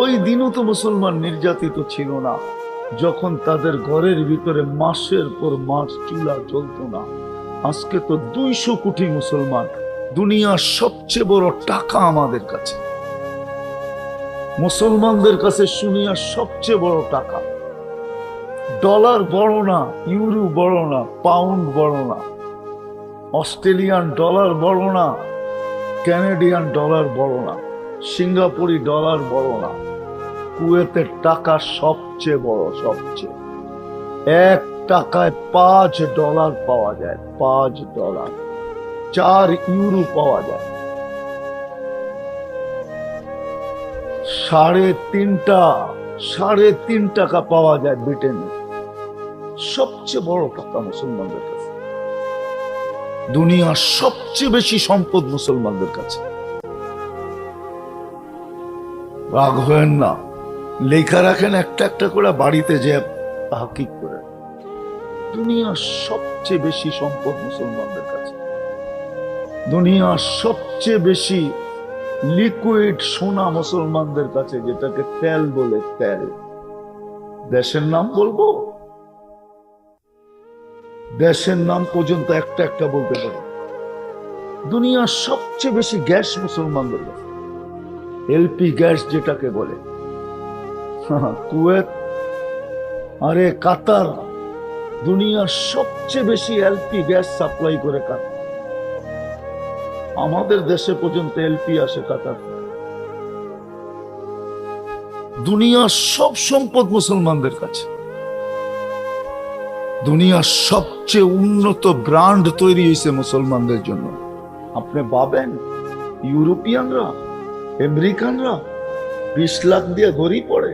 ওই দিনও তো মুসলমান নির্যাতিত ছিল না, যখন তাদের ঘরের ভিতরে মাসের পর মাস চুলা জ্বলতো না। আজকে তো 200 কোটি মুসলমান, দুনিয়ার সবচেয়ে বড় টাকা আমাদের কাছে, মুসলমানদের কাছে দুনিয়ার সবচেয়ে বড় টাকা। ডলার বড় না, ইউরো বড় না, পাউন্ড বড় না, অস্ট্রেলিয়ান ডলার বড় না, ক্যানাডিয়ান ডলার বড় না, সিঙ্গাপুরি ডলার বড় না, কুয়েতের টাকা সবচেয়ে বড়, সবচেয়ে। 1 টাকায় $5 পাওয়া যায়, $5, 4 ইউরো পাওয়া যায়। 3.5 টাকা পাওয়া যায় ব্রিটেনে। সবচেয়ে বড় টাকা মুসলমানদের কাছে, দুনিয়ার সবচেয়ে বেশি সম্পদ মুসলমানদের কাছে। রাগ হয়েন না, লেখা রাখেন একটা একটা করে, বাড়িতে যে তাহকিক করে। দুনিয়ার সবচেয়ে বেশি সম্পদ মুসলমানদের কাছে, দুনিয়ার সবচেয়ে বেশি লিকুইড সোনা মুসলমানদের কাছে, যেটাকে তেল বলে, তেল। দেশের নাম বলবো? দেশের নাম পর্যন্ত একটা একটা বলতে পারে। দুনিয়ার সবচেয়ে বেশি গ্যাস মুসলমানদের কাছে, এলপি গ্যাস যেটাকে বলে। কুয়েত, আরে কাতার, দুনিয়ার সবচেয়ে বেশি এলপি গ্যাস সাপ্লাই করে কাতার। আমাদের দেশে পর্যন্ত এলপি আসে কাতার। দুনিয়ার সব সম্পদ মুসলমানদের কাছে, দুনিয়ার সবচেয়ে উন্নত ব্র্যান্ড তৈরি হয়েছে মুসলমানদের জন্য। আপনি ভাবেন ইউরোপিয়ানরা, আমেরিকানরা 20 লাখ দিয়ে ঘড়ি পড়ে,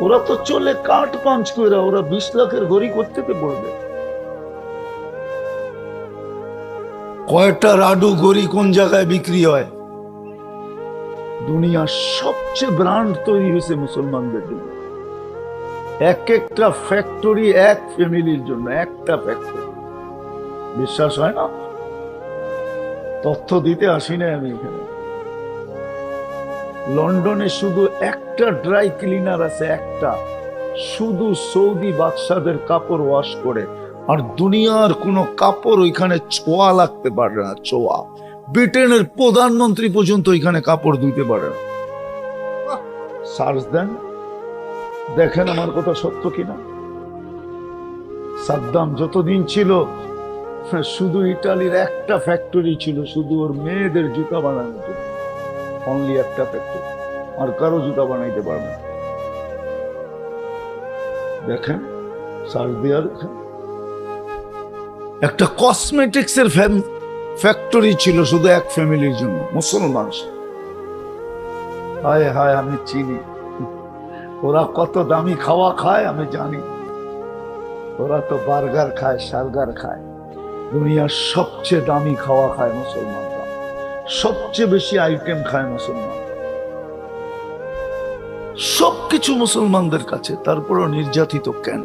ওরা তো চলে কাঠ পাঞ্চ করে, ওরা 20 লাখের ঘড়ি করতে পড়বে? কয়টা রাডু ঘড়ি কোন জায়গায় বিক্রি হয়? দুনিয়ার সবচেয়ে ব্র্যান্ড তৈরি হয়েছে মুসলমানদের জন্য। এক একটা ফ্যাক্টরি এক ফ্যামিলির জন্য, একটা ফ্যাক্টরি। বিশ্বাস হয় না? তথ্য দিতে আসি না আমি এখানে। লন্ডনে শুধু একটা ড্রাই ক্লিনার আছে, একটা, শুধু সৌদি বাদশাদের কাপড় ওয়াশ করে। আর দুনিয়ার কোনো কাপড় ওইখানে ছোঁয়া লাগতে পারে না, ছোঁয়া। ব্রিটেনের প্রধানমন্ত্রী পর্যন্ত ওইখানে কাপড় ধুইতে পারে না। সার্চ দেন, দেখেন আমার কথা সত্য কিনা। সাদ্দাম যতদিন ছিল, শুধু ইটালির একটা ফ্যাক্টরি ছিল, শুধু ওর মেয়েদের জুতা বানানোর জন্য, অনলি একটা ফ্যাক্টরি। আর কারো জুতা বানাইতে পারবে না। দেখেন, সার্চ দেওয়ার একটা কসমেটিক্স এর ফ্যাক্টরি ছিল শুধু এক ফ্যামিলির জন্য, মুসলমান। হায় হায়, আমি চিনি ওরা কত দামি খাওয়া খায়, আমি জানি। ওরা তো বার্গার খায়, সার্গার খায়। দুনিয়ার সবচেয়ে দামি খাওয়া খায় মুসলমানরা, সবচেয়ে বেশি আইটেম খায় মুসলমান। সবকিছু মুসলমানদের কাছে, তারপরও নির্যাতিত কেন?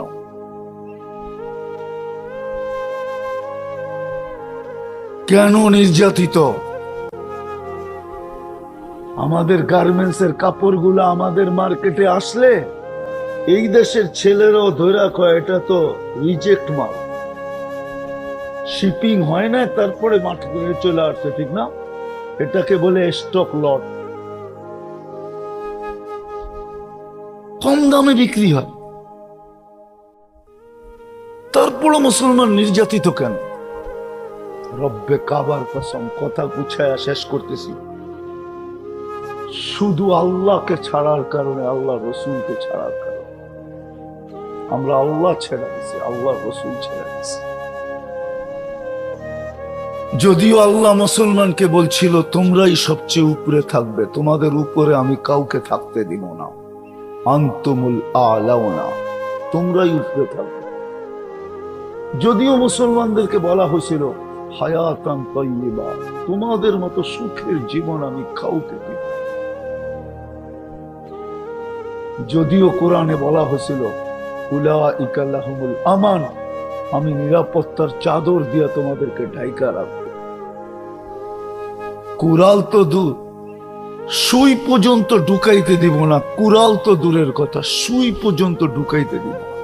কেন নির্যাতিত? আমাদের গার্মেন্টস এর কাপড়গুলো আমাদের মার্কেটে আসলে এই দেশের ছেলেরাও ধরা কয় এটা তো রিজেক্ট মাল, শিপিং হয় না, তারপরে মার্কেটে চলে আসছে, ঠিক না? এটাকে বলে স্টক লট। কম দামে বিক্রি হয়, তারপরও মুসলমান নির্যাতিত কেন? রব্বে কাবার কসম, কথা গুছায়া শেষ করতেছি। শুধু আল্লাহকে ছাড়ার কারণে, আল্লাহ রসুলকে ছাড়ার কারণে। আমরা আল্লাহ ছেড়ে দিছি, আল্লাহ রসুল ছেড়ে দিছি। যদিও আল্লাহ মুসলমানকে বলছিল তোমরাই সবচেয়ে উপরে থাকবে, তোমাদের উপরে আমি কাউকে থাকতে দিব না, আনতুমুল আলাউনা, তোমরাই উপরে থাকবে। যদিও মুসলমানদেরকে বলা হয়েছিল হায়াতান তাইয়্যিবা, তোমাদের মতো সুখের জীবন আমি কাউকে দিব। যদিও কোরআনে বলা হয়েছিল উলাইকা লাহুমুল আমান, আমি নিরাপত্তার চাদর দিয়ে তোমাদেরকে ঢাইকা রাখবো। কুরাল তো দূর, সুই পর্যন্ত ঢুকাইতে দিব না। কুরাল তো দূরের কথা, সুই পর্যন্ত ঢুকাইতে দিব না।